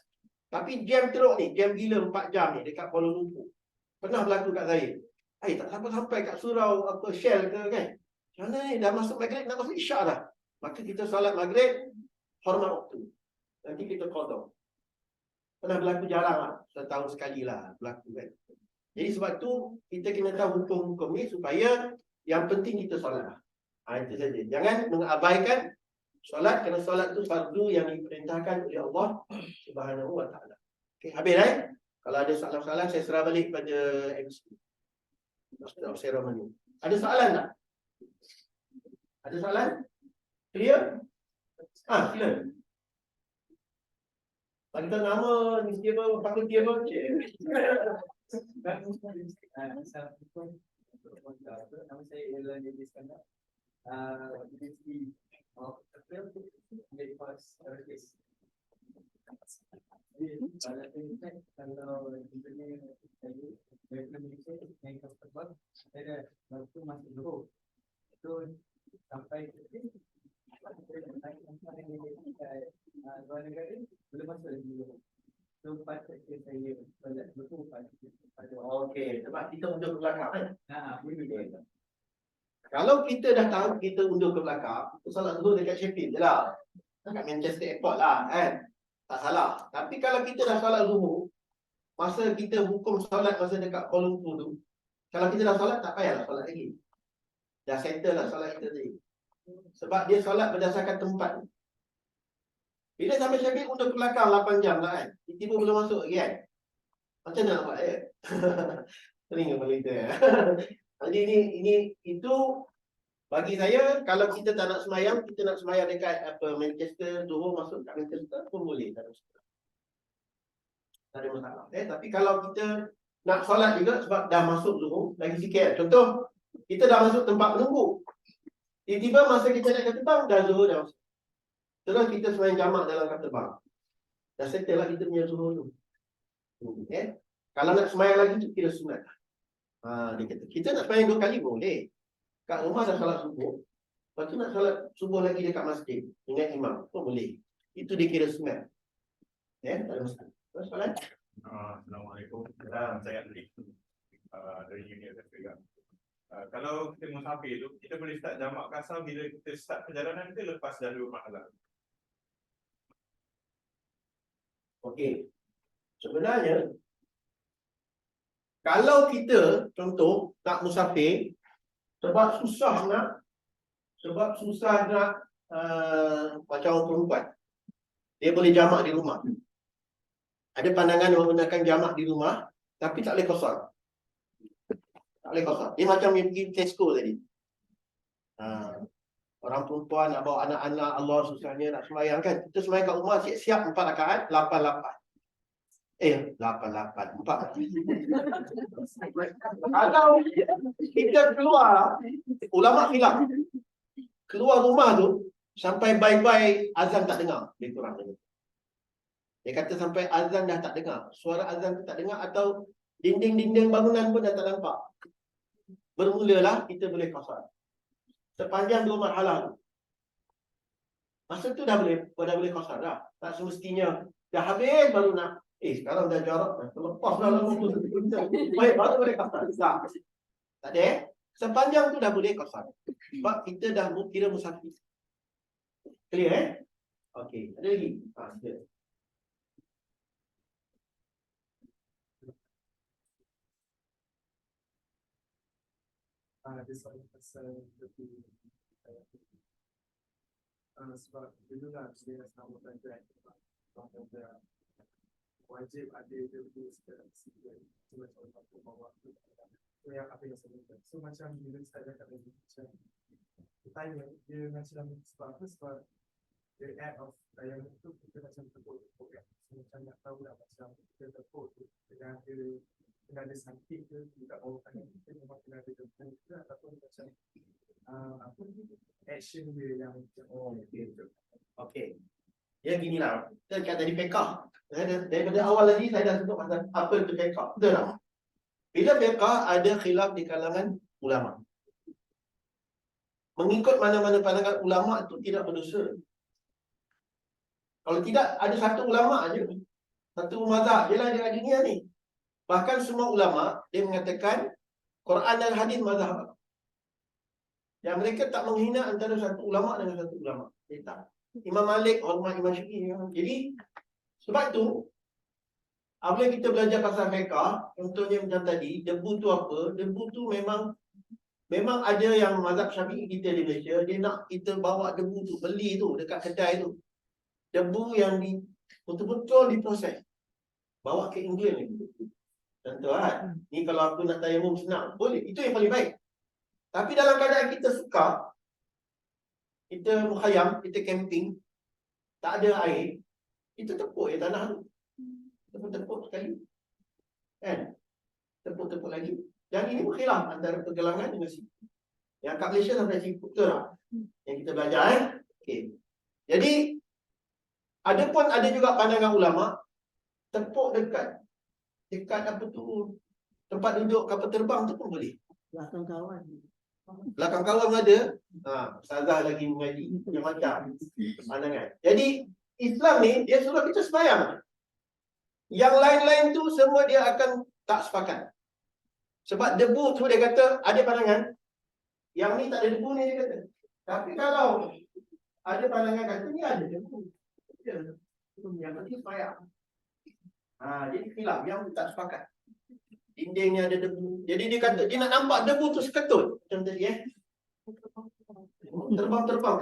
Tapi jam teruk ni, jam gila 4 jam ni dekat Kuala Lumpur. Pernah berlaku kat saya. Tak sampai kat surau apa Shell ke kan. Macam mana ni, dah masuk maghrib, nak masuk isyak dah. Maka kita solat maghrib, hormat waktu. Nanti kita qada. Pernah berlaku jarang lah. Setahun sekali lah berlaku kan. Jadi sebab tu kita kena tahu hukum-hukum ni supaya yang penting kita solat lah. Itu saja. Jangan mengabaikan solat, kerana solat tu fardu yang diperintahkan oleh Allah Subhanahu Wa Taala. Okey, habis Kalau ada soalan-soalan saya serah balik pada MC. Master of Ceremony. Ada soalan tak? Ada soalan? Clear? Clear. Bagi tahu nama ni siapa, fakulti apa? Nama saya Elan Jadi Iskandar. Universiti of April menjadi pas RKS. Kalau contohnya saya dari Malaysia naik kapal terbang, saya waktu masuk Johor itu sampai ke sini naik luar negara belum masuk lagi Johor. So patutnya saya solat betul pada Okey, sebab kita undur ke belakang kan? boleh. Kalau kita dah tahu kita undur ke belakang, solat zuhur dekat Sheffield je lah. Dekat Manchester Airport lah kan. Tak salah. Tapi kalau kita dah solat zuhur, masa kita hukum solat masa dekat Kuala Lumpur tu, kalau kita dah solat tak payahlah solat lagi. Dah settle lah solat kita tadi. Sebab dia solat berdasarkan tempat. Bila sampai Sheffield undur ke belakang 8 jam lah kan. Tiba-tiba belum masuk lagi kan. Macam mana nak buat Telinga paling kita Jadi itu bagi saya, kalau kita tak nak semayang, kita nak semayang dekat Manchester, Johor, masuk kat Manchester pun boleh, tak ada masalah. Tapi kalau kita nak solat juga sebab dah masuk Johor, lagi sikit. Contoh, kita dah masuk tempat menunggu. Tiba-tiba masa kita nak terbang, dah Johor dah masuk. Terus kita semayang jamak dalam kapal terbang. Dah settle lah kita punya Johor tu. Kalau nak semayang lagi, tu kira sunat. Dia kata, kita nak semayang 2 kali boleh. Kat rumah dah solat subuh. Lepas tu nak solat subuh lagi dekat masjid dengan imam pun boleh. Itu dikira sunat. Tak ada masalah. Soalan? Assalamualaikum. Saya Ali dari Universiti Afrika. Kalau kita musafir tu, kita boleh start jamak kasar bila kita start perjalanan ke lepas dah 2 malam. Okey. Sebenarnya kalau kita contoh nak musafir sebab susah nak macam orang perempuan, dia boleh jamak di rumah. Ada pandangan menggunakan jamak di rumah tapi tak boleh kosar. Tak boleh kosar. Dia macam yang pergi Tesco tadi. Orang perempuan nak bawa anak-anak, Allah susahnya nak sembahyang kan. Kita sembahyang kat rumah siap-siap 4 rakaat, 8-8. 8-8, 4. Kalau kita keluar, ulama khilaf. Keluar rumah tu sampai bye-bye azan tak dengar, lebih kurang macam tu. Dia kata sampai azan dah tak dengar, suara azan tu tak dengar atau dinding-dinding bangunan pun dah tak nampak. Bermulalah kita boleh qasar. Sepanjang 2 marhalah tu. Masa tu dah boleh qasar dah. Tak semestinya dah habis baru nak sekarang dah jarak dah terlepas dah lama tu. Baik baru boleh qasar. Tak ada. Sepanjang tu dah boleh qasar. Sebab kita dah kira musafir. Clear Okey, ada lagi? Sila. Dia soalan pasal lebih sebab dulu lah saya sama pelajar wajib ada lebih sekarang macam apa bawa tu yang apa yang saya minta. So macam bila saya cakap lagi macam tanya dia macam sebab apa, sebab the act of yang itu kita macam tepuk kan. So macam nak tahu lah macam kita tepuk tu kena ada sakit ke tidak bawakan kita memang kena ada tepuk ke ataupun macam apa action dia yang Okey. Ya ginilah. Kita cakap tadi fiqh. Daripada awal tadi saya dah sebut pasal apa itu fiqh. Betul tak? Bila fiqh ada khilaf di kalangan ulama. Mengikut mana-mana pandangan ulama itu tidak berdosa. Kalau tidak ada satu ulama aja, satu mazhab jelah di dunia ni. Bahkan semua ulama dia mengatakan Quran dan hadis mazhab. Yang mereka tak menghina antara satu ulama dengan satu ulama. Dia tak. Imam Malik hormat Imam Syafi'i. Jadi sebab tu apabila kita belajar pasal fiqh, contohnya macam tadi, debu tu apa? Debu tu memang ada yang mazhab Syafi'i kita di Malaysia, dia nak kita bawa debu tu, beli tu dekat kedai tu. Debu yang betul-betul diproses. Bawa ke England ni. Contoh kan. Ni kalau aku nak tayamum senang, boleh. Itu yang paling baik. Tapi dalam keadaan kita suka, kita mukhayam, kita camping, tak ada air, kita tepuk tanah tu. Tepuk sekali. Kan? Tepuk lagi. Dan ini berkhilaf antara pergelangan dengan sipu. Yang kat Malaysia sampai sipu betul tak? Yang kita belajar Okey. Jadi ada juga pandangan ulama tepuk dekat apa tu tempat duduk kapal terbang tu pun boleh. Belakang kawan ada. Ustazah lagi mengaji macam pandangan. Jadi Islam ni dia suruh kita sembahyang. Yang lain-lain tu semua dia akan tak sepakat. Sebab debu tu dia kata ada pandangan. Yang ni tak ada debu ni dia kata. Tapi kalau ada pandangan kata ni ada debu. Yang penting sembahyang. Jadi khilaf yang tak sepakat. Dindingnya ada debu. Jadi dia kata dia nak nampak debu tu seketut. Macam tadi Terbang-terbang.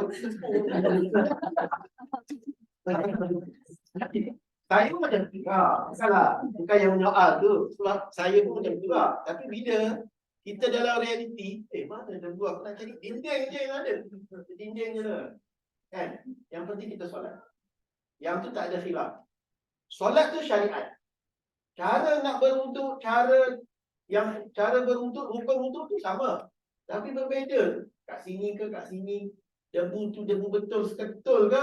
Saya pun macam tu salah. Bukan yang menyoal tu. Sebab saya pun macam tu juga. Tapi bila kita dalam realiti, mana debu aku nak cari dinding je yang ada. Dinding je lah. Kan? Yang penting kita solat. Yang tu tak ada khilaf. Solat tu syariat. Cara nak berwuduk, cara berwuduk, rukun wuduk tu sama. Tapi berbeza. Kat sini ke kat sini. Debu tu debu betul seketul ke?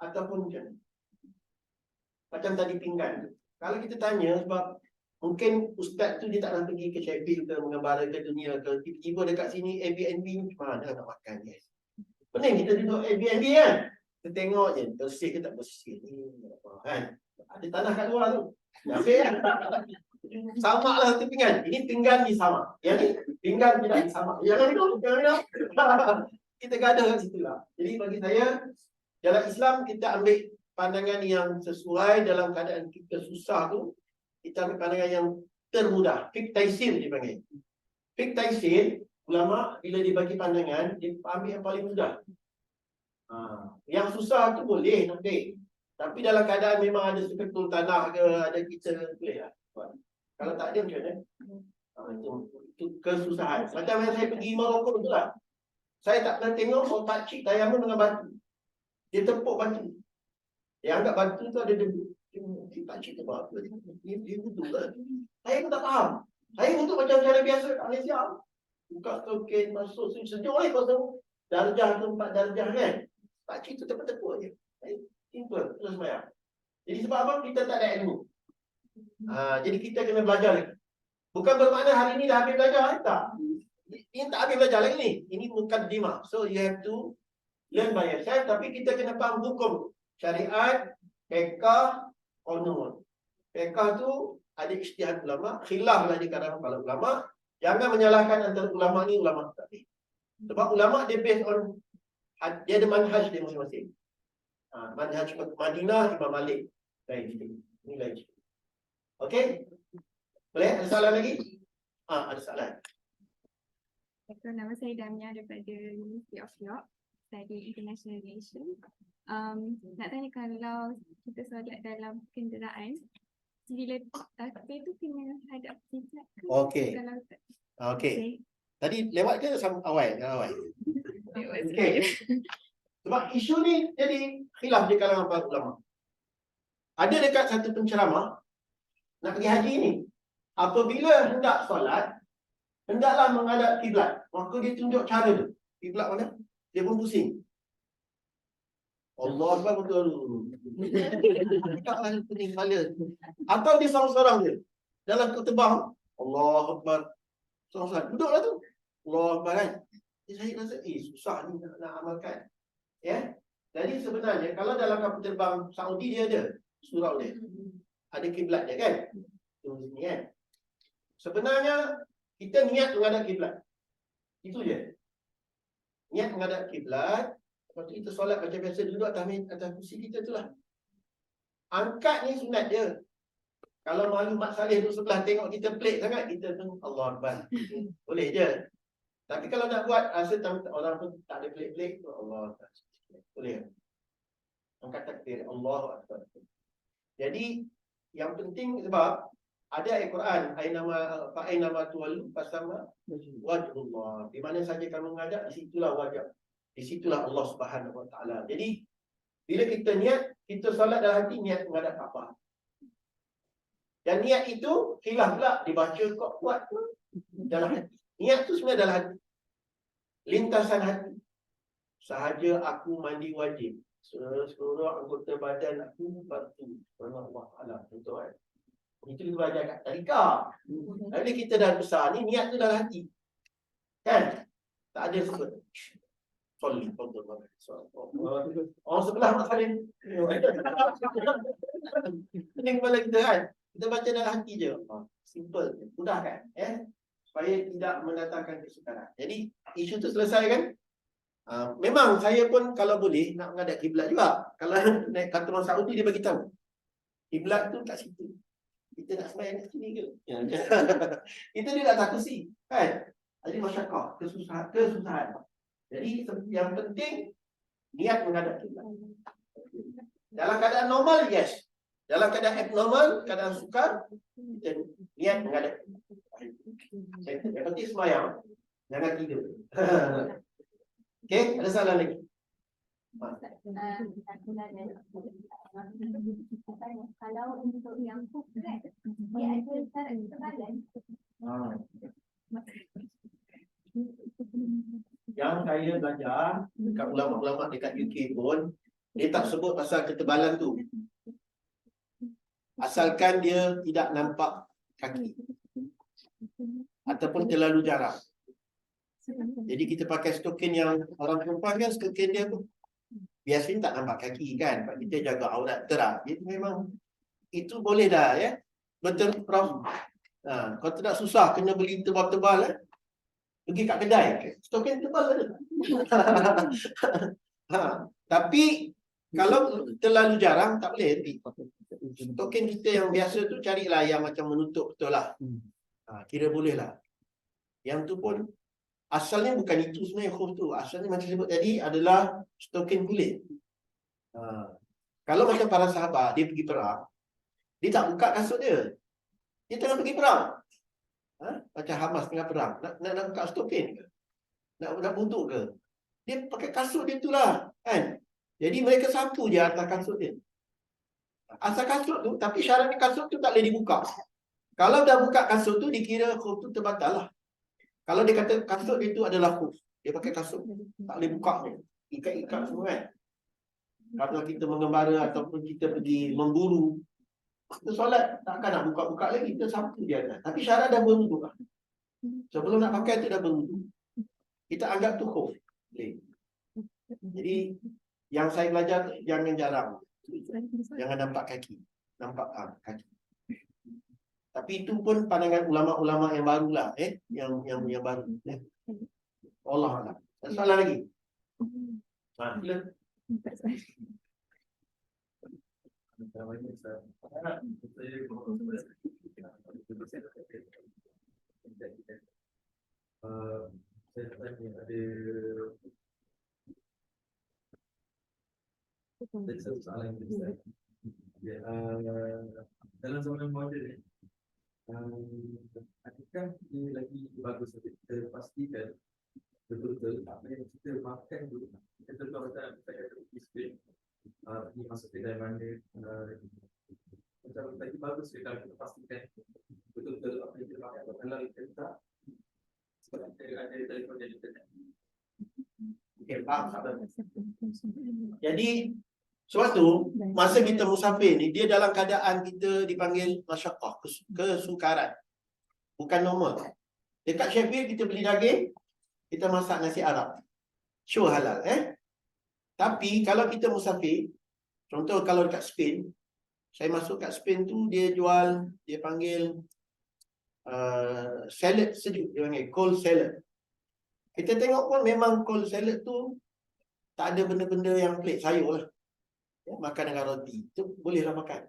Ataupun macam ni. Macam tadi pinggan tu. Kalau kita tanya sebab mungkin ustaz tu dia tak nak pergi ke Sheffield ke mengembara ke dunia ke. Tiba-tiba dekat sini Airbnb ni mana nak makan guys. Pening kita duduk Airbnb kan. Kita tengok je bersih ke tak bersih ni. Kan? Ada tanah kat luar tu. Habis kan? Sama lah satu pinggan. Ini pinggan ni sama. Yang ni Pinggan tidak sama. Jangan. Kita gaduh kat situ lah. Jadi bagi saya, dalam Islam kita ambil pandangan yang sesuai dalam keadaan kita susah tu. Kita ambil pandangan yang termudah. Fiqh taisir dipanggil. Fiqh taisir, ulama bila dibagi pandangan, dia ambil yang paling mudah. Yang susah tu boleh nanti. Tapi dalam keadaan memang ada seketul tanah ke, ada kita boleh lah. Kalau tak ada macam mana? Itu kesusahan. Macam yang saya pergi Morocco tu lah. Saya tak pernah tengok orang pakcik tayammum dengan batu. Dia tepuk batu. Dia anggap batu tu ada debu. Dia pakcik tu apa? Dia butuh lah. Saya pun tak faham. Saya untuk macam cara biasa kat Malaysia. Buka token, masuk sejuk ni pasal darjah tu 4 darjah kan. Pakcik tu tepuk-tepuk je. Simple, terus bayar. Jadi sebab apa? Kita tak ada ilmu. Jadi kita kena belajar lagi. Bukan bermakna hari ni dah habis belajar, tak. Ini tak habis belajar lagi ni. Ini mukaddimah. So you have to learn by yourself. Tapi kita kena faham hukum syariat, fiqh, qanun. Fiqh tu ada ijtihad ulama, khilaf lah di kalangan para ulama. Jangan menyalahkan antara ulama ni ulama tadi. Sebab ulama dia based on, dia ada manhaj dia masing-masing. Manhaj Madinah Imam Malik. Lain sikit. Ini lain sikit. Okey? Boleh? Ada soalan lagi? Ada soalan. Nama saya Damia daripada University of York, study International Relations. Nak tanya, kalau kita solat dalam kenderaan, bila takbir tu kena hadap kiblat ke? Okey. Kalau tak, Okey. Tadi lewat ke awal? Awal. Okey. Sebab isu ni jadi khilaf di kalangan para ulama. Ada dekat satu penceramah nak pergi haji ni. Apabila hendak solat, hendaklah menghadap kiblat. Maka dia tunjuk cara tu. Kiblat mana? Dia pun pusing. Allah Akbar, betul. Taklah pening kepala. Atau dia sorang-sorang dia. Dalam ketebang, Allah Akbar. Sorang-sorang. Duduklah tu. Allah Akbar kan. Saya rasa, susah ni nak amalkan. Ya. Jadi sebenarnya, kalau dalam kapal terbang Saudi dia ada surau dia. Ada kiblat dia kan. Tu sini kan. Sebenarnya, kita niat menghadap kiblat. Itu je. Niat menghadap kiblat. Lepas tu kita solat macam biasa, duduk atas kursi kita tu lah. Angkat ni sunat dia. Kalau malu Mak Saleh tu sebelah tengok kita pelik sangat, kita tu Allah Akbar. Boleh je. Tapi kalau nak buat, rasa orang pun tak ada pelik-pelik, Allah Akbar. Boleh. Angkat takbir, Allah Akbar. Jadi, yang penting sebab ada ayat Quran, Ainama tuwallu fasama wajhullah. Di mana saja kamu menghadap, di situlah wajah. Di situlah Allah Subhanahu Wa Taala. Jadi bila kita niat, kita solat dalam hati niat menghadap apa? Dan niat itu khilaf pula dibaca kok kuat dalam hati. Niat tu sebenarnya dalam hati. Lintasan hati. Sahaja aku mandi wajib, seluruh anggota badan aku batu. Allah Taala. Betul kan? Itu kita belajar kat tarikah. Jadi kita dah besar ni, niat tu dalam hati. Kan? Tak ada sebut. Sorry, orang sebelah Mak Saleh. Ini kepala kita kan? Kita baca dalam hati je. Simple. Mudah kan? Supaya tidak mendatangkan kesukaran. Jadi, isu tu selesai kan? Memang saya pun kalau boleh nak menghadap kiblat juga. Kalau naik kata orang Saudi dia bagi tahu. Kiblat tu kat situ. Kita nak sembahyang kat sini ke? Itu dia nak tak kursi. Kan? Jadi masyarakat, kesusahan. Jadi yang penting niat menghadap kiblat. Dalam keadaan normal, yes. Dalam keadaan abnormal, keadaan sukar, kita niat menghadap kiblat. Yang penting sembahyang, jangan tidur. Okey, ada soalan lagi? Kalau untuk yang kufrat, dia ada syarat ketebalan. Yang saya belajar dekat ulama-ulama dekat UK pun, dia tak sebut pasal ketebalan tu. Asalkan dia tidak nampak kaki ataupun terlalu jarang. Jadi kita pakai stokin yang orang perempuan kan, stokin dia pun biasanya tak nampak kaki kan. Sebab kita jaga aurat terang. Jadi memang itu boleh dah ya. Betul Prof. Kalau tidak susah kena beli tebal-tebal Pergi kat kedai, token tebal ada. Tapi kalau terlalu jarang tak boleh. Token kita yang biasa tu carilah yang macam menutup betul lah. Kira boleh lah. Yang tu pun asalnya bukan itu sebenarnya khuf tu. Asalnya macam sebut tadi adalah token kulit. Kalau macam para sahabat, dia pergi perang, dia tak buka kasut dia. Dia tengah pergi perang. Macam Hamas tengah perang. Nak buka token ke? Nak buntuk ke? Dia pakai kasut dia tu lah. Kan? Jadi mereka sapu je atas kasut dia. Asal kasut tu, tapi syaratnya kasut tu tak boleh dibuka. Kalau dah buka kasut tu, dikira khuf tu terbatal lah. Kalau dia kata kasut dia tu adalah khuf, dia pakai kasut, tak boleh buka dia. Ikat-ikat semua kan. Kalau kita mengembara ataupun kita pergi memburu, kita solat, takkan nak buka-buka lagi, kita sapu dia atas. Tapi syarat dah berwudu lah. Sebelum nak pakai tu dah berwudu. Kita anggap tu khuf. Jadi, yang saya belajar jangan jarang. Jangan nampak kaki. Nampak kaki. Tapi itu pun pandangan ulama-ulama yang barulah, yang baru. Allah Allah. Ada soalan lagi? Sila. Dalam zaman moden ni, adakah dia lagi bagus untuk kita pastikan betul-betul apa yang kita makan tu, kita tentu kita kata disiplin, ini masuk kedai mana, macam lagi bagus kalau kita pastikan betul-betul apa yang kita makan tu halal ke tak, sebab kita ada telefon dan internet. Okay, faham. Jadi suatu masa kita musafir ni, dia dalam keadaan kita dipanggil masyaqqah, kesukaran. Bukan normal. Dekat Sheffield kita beli daging, kita masak nasi Arab. Sure halal, Tapi kalau kita musafir, contoh kalau dekat Spain, saya masuk kat Spain tu, dia jual, dia panggil salad sejuk, dia panggil cold salad. Kita tengok pun memang cold salad tu tak ada benda-benda yang pelik, sayur lah. Makan dengan roti, itu bolehlah makan.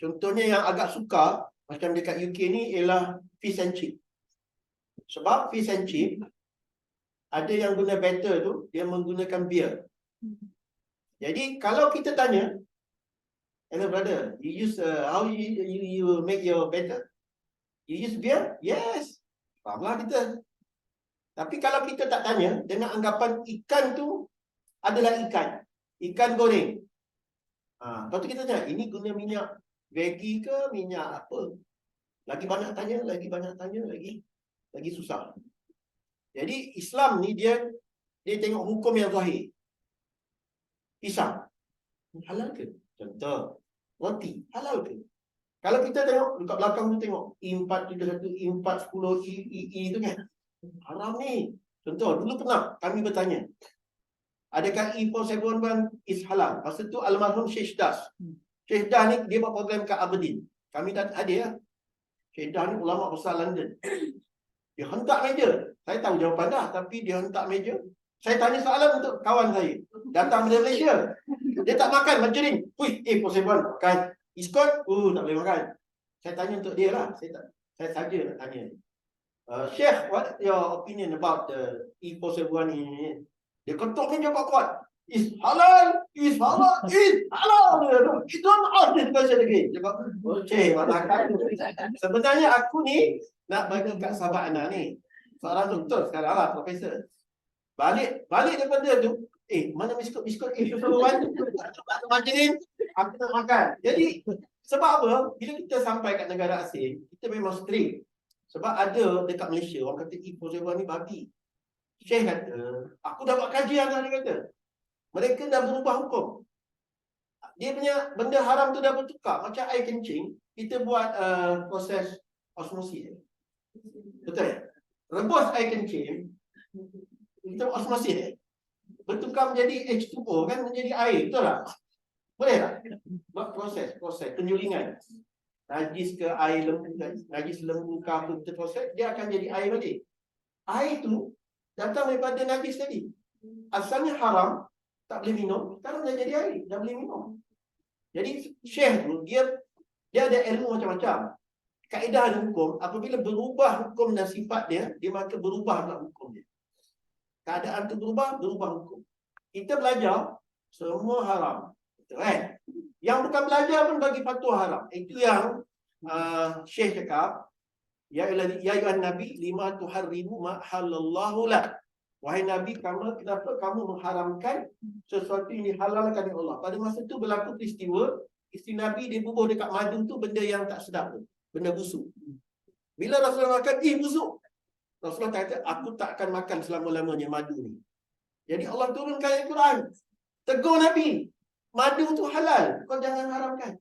Contohnya yang agak sukar macam dekat UK ni ialah fish and chip. Sebab fish and chip ada yang guna batter tu, dia menggunakan beer. Jadi kalau kita tanya, hello brother, you use how you make your batter? You use beer? Yes. Fahamlah kita. Tapi kalau kita tak tanya, dengan anggapan ikan tu adalah ikan goreng. Lepas tu kita tanya, ini guna minyak veggie ke minyak apa? Lagi banyak tanya, lagi susah. Jadi Islam ni dia tengok hukum yang zahir. Pisang, halal ke? Contoh, roti, halal ke? Kalau kita tengok dekat belakang tu tengok E431, E410, E tu kan, haram ni. Contoh, dulu pernah kami bertanya, adakah E471 is halal? Masa tu almarhum Syekh Das. Syekh Das ni dia buat program kat Aberdeen. Kami tak ada ya. Syekh Das ni ulama besar London. Dia hentak meja. Saya tahu jawapan dah, tapi dia hentak meja. Saya tanya soalan untuk kawan saya. Datang dari Malaysia. Dia tak makan margarine. Ui, E471 kan. Iskon, tak boleh makan. Saya tanya untuk dia lah. Saya saja nak tanya. Sheikh, what your opinion about the E471 ini? Dia ketuk meja kuat-kuat. Is halal, is halal, is halal. It don't ask this question again. Dia kata, okay, makan. Sebenarnya aku ni nak bagi kat sahabat anak ni. Seorang doktor sekarang lah, profesor. Balik daripada tu, mana biskut E471? Margarine, aku nak makan. Jadi, sebab apa? Bila kita sampai kat negara asing, kita memang strict. Sebab ada dekat Malaysia, orang kata E471 ni babi. Syekh kata, aku dah buat kajian dah, dia kata. Mereka dah berubah hukum. Dia punya benda haram tu dah bertukar. Macam air kencing, kita buat proses osmosis. Betul? Rebus air kencing, kita buat osmosis. Bertukar menjadi H2O kan, menjadi air. Betul tak? Boleh tak? Buat proses penyulingan. Najis ke air lembu, najis lembu ke apa kita proses, dia akan jadi air balik. Air tu datang daripada najis tadi. Asalnya haram, tak boleh minum. Sekarang dah jadi air, dah boleh minum. Jadi Syekh tu, dia ada ilmu macam-macam. Kaedah hukum, apabila berubah hukum dan sifat dia maka berubahlah hukum dia. Keadaan tu berubah hukum. Kita belajar, semua haram. Betul kan? Yang bukan belajar pun bagi fatwa haram. Itu yang Syekh cakap, Ya ayuhan Nabi, lima tuharrimu ma halallahu lak. Wahai Nabi, kenapa kamu mengharamkan sesuatu yang dihalalkan oleh Allah? Pada masa tu berlaku peristiwa, isteri Nabi dia bubuh dekat madu tu benda yang tak sedap tu. Benda busuk. Bila Rasulullah makan, busuk. Rasulullah kata, aku tak akan makan selama-lamanya madu ni. Jadi Allah turunkan ayat Quran. Tegur Nabi, madu tu halal, kau jangan haramkan.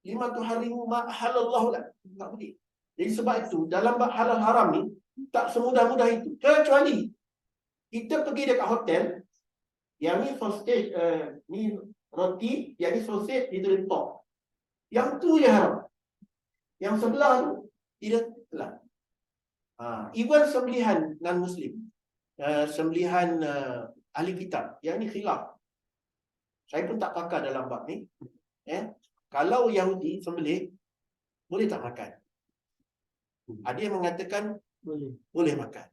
Lima tuharrimu ma halallahu lak. Tak boleh. Jadi sebab itu, dalam bab halal haram ni, tak semudah-mudah itu. Kecuali kita pergi dekat hotel, yang ni sausage, ni roti, yang ni sausage, itu pork. Yang tu je haram. Yang sebelah tu, tidak halal. Even sembelihan non-Muslim, sembelihan ahli kitab, yang ni khilaf. Saya pun tak pakar dalam bab ni. Kalau Yahudi sembelih, boleh tak makan? Ada yang mengatakan boleh makan.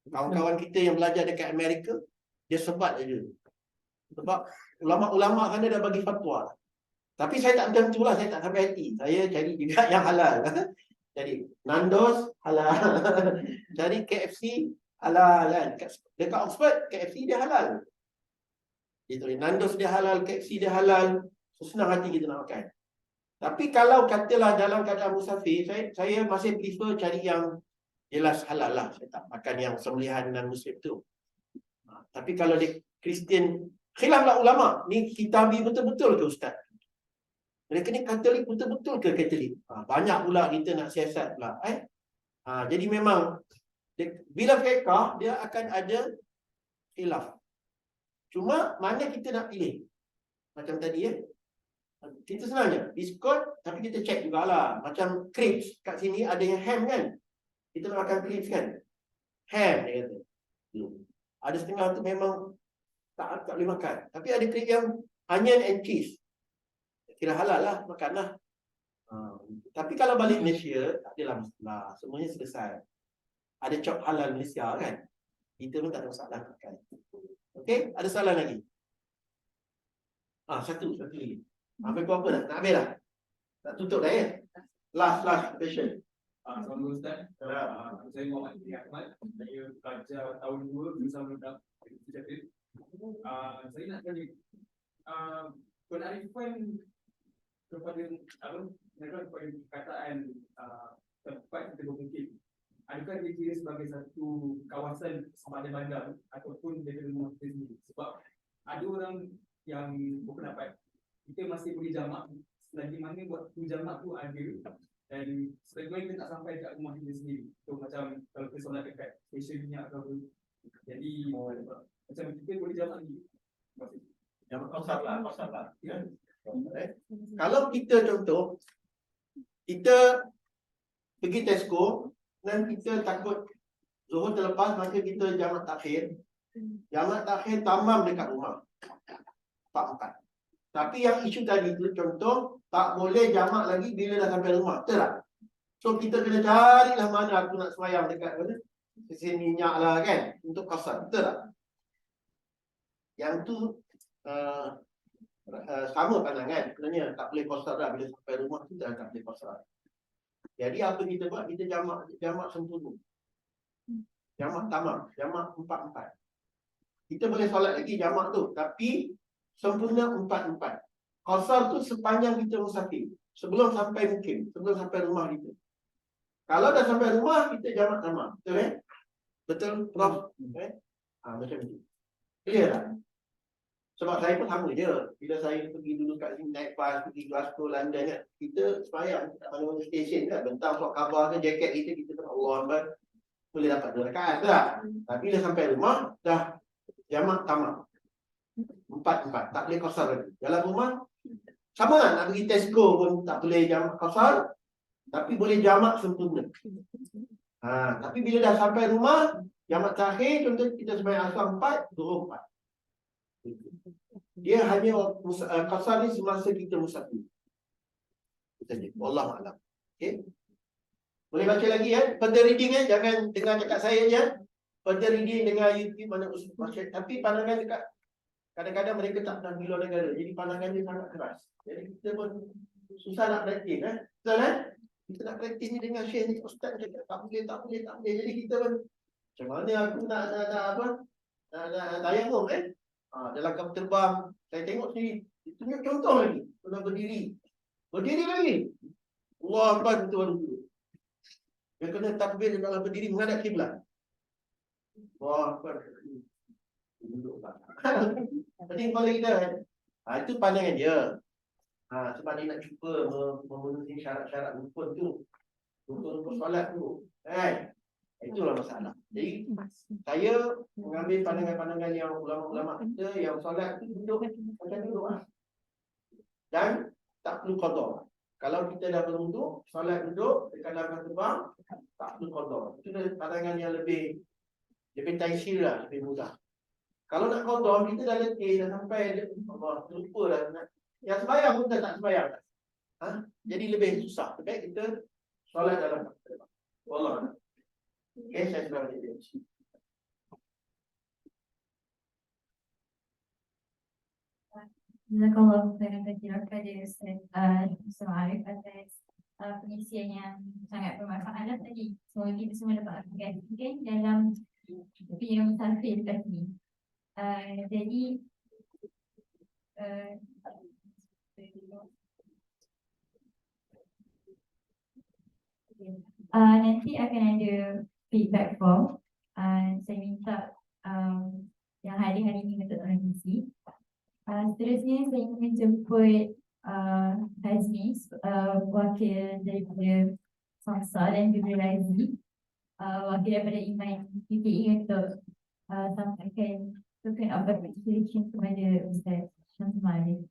Kawan-kawan kita yang belajar dekat Amerika, dia sebat aja. Sebab ulama-ulama sana dah bagi fatwa. Tapi saya tak macam itulah, saya tak sampai hati. Saya cari juga yang halal. Jadi Nandos halal. Cari KFC halal kan. Dekat Oxford KFC dia halal. Itu Nandos dia halal, KFC dia halal. Senang hati kita nak makan. Tapi kalau katalah dalam keadaan musafir, saya masih prefer cari yang jelas halal lah. Saya tak makan yang sembelihan non-Muslim tu. Tapi kalau dia Kristian, khilaflah ulama. Ni kitabi betul-betul ke Ustaz? Mereka ni Katolik betul-betul ke Katolik? Banyak pula kita nak siasat pula. Jadi memang, bila fiqah, dia akan ada khilaf. Cuma, mana kita nak pilih? Macam tadi kita senang je, biskut, tapi kita check jugalah. Macam crepes, kat sini ada yang ham kan? Kita nak makan crepes kan? Ham, dia kata. Ada setengah tu memang tak boleh makan. Tapi ada crepes yang onion and cheese. Kira halal lah, makan lah. Tapi kalau balik Malaysia, tak adalah masalah. Semuanya selesai. Ada chop halal Malaysia kan? Kita pun tak ada masalah makan. Okey, ada soalan lagi? Satu lagi. Sampai pukul apa dah? Nak habis dah? Tak tutup dah ya? Last question. Assalamualaikum Ustaz. Saya Muhammad Ahmad. Saya pelajar tahun 2 bersama dengan saya nak tanya penarifan kepada perkataan tempat kita bermukim. Adakah dia kira sebagai satu kawasan sempadan bandar ataupun dia kena rumah kita sendiri? Sebab ada orang yang berpendapat kita masih boleh jamak selagi mana waktu jamak tu ada dan selagi mana kita tak sampai kat rumah kita sendiri. So macam kalau kita solat dekat stesen minyak atau apa, jadi macam kita boleh jamak ni. Jamak kosar lah. Kalau kita contoh, kita pergi Tesco dan kita takut Zuhur terlepas, maka kita jamak takhir. Jamak takhir tamam dekat rumah 4-4. Tapi yang isu tadi tu contoh, tak boleh jamak lagi bila dah sampai rumah. Betul tak? So kita kena carilah mana aku nak semayang dekat mana? Stesen minyak lah kan, untuk kosar. Betul tak? Yang tu sama pandangan. Sebenarnya tak boleh kosar dah. Bila sampai rumah tu dah tak boleh kosar. Jadi apa kita buat? Kita jamak sempurna. Jamak tamam. Jamak 4-4. Kita boleh solat lagi jamak tu. Tapi sempurna 4-4. Qasar tu sepanjang kita musafir. Sebelum sampai mukim. Sebelum sampai rumah kita. Kalau dah sampai rumah, kita jamak tamam. Betul kan? Betul, Prof? Macam itu. Clear tak? Sebab saya pun sama je. Bila saya pergi dulu kat sini, naik bas, pergi Glasgow, London kan. Kita semayang kat mana-mana stesen kan. Bentang suat khabar ke, jaket kita tak Allah. Boleh dapat 2 rakaat tak? Tapi dah sampai rumah, dah jamak tamam. 4-4. Tak boleh kosar lagi. Dalam rumah, sama lah. Nak pergi Tesco pun tak boleh jamak kosar. Tapi boleh jamak sempurna. Tapi bila dah sampai rumah, jamak terakhir contoh kita sembahyang asar 4, zuhur 4. Dia hanya qasar ni semasa kita musafir. Itu saja. Wallahu a'lam. Okey. Boleh baca lagi ya. Further reading jangan dengar cakap saya je. Further reading dengar YouTube mana usul baca. Tapi pandangan dekat kadang-kadang mereka tak pernah bila negara. Jadi pandangan dia sangat keras. Jadi kita pun susah nak praktis Betul Kita nak praktis ni dengar share ni ustaz cakap tak boleh. Jadi kita pun macam mana aku nak apa? Nak tayamum dalam kapal terbang saya tengok sendiri. Tunjuk contoh lagi. Kena berdiri lagi. Allah Akbar betul dulu. Dia kena takbir dalam berdiri menghadap kiblat. Allah Akbar. Duduk tak. Jadi kalau kita itu pandangan dia. Sebab dia nak cuba memenuhi syarat-syarat rukun tu. Rukun solat tu. Itulah masalah. Jadi saya mengambil pandangan-pandangan yang ulama-ulama kita yang solat tu duduk macam duduk dan tak perlu qada. Kalau kita dah berwuduk, solat duduk dekat dalam terbang, tak perlu qada. Itu pandangan yang lebih taisir lah, lebih mudah. Kalau nak qada, kita dah letih, dah sampai Allah lupa dah. Yang sembahyang pun dah tak sembahyang. Jadi lebih susah. Baik kita solat dalam terbang. Wallah. Okay, saya sudah balik dia. Jazakallah khairan katsiran kepada Ustaz Arif atas pengisian yang sangat bermanfaat tadi. Semoga kita semua dapat aplikasikan dalam pilihan musafir tadi. Jadi nanti akan ada feedback form. Saya minta yang hari-hari ini untuk tolong isi. Seterusnya saya ingin menjemput Hazmi, wakil daripada Samsa dan juga Razi, wakil daripada Iman UPE untuk sampaikan token of appreciation kepada Ustaz Syamsul Arif.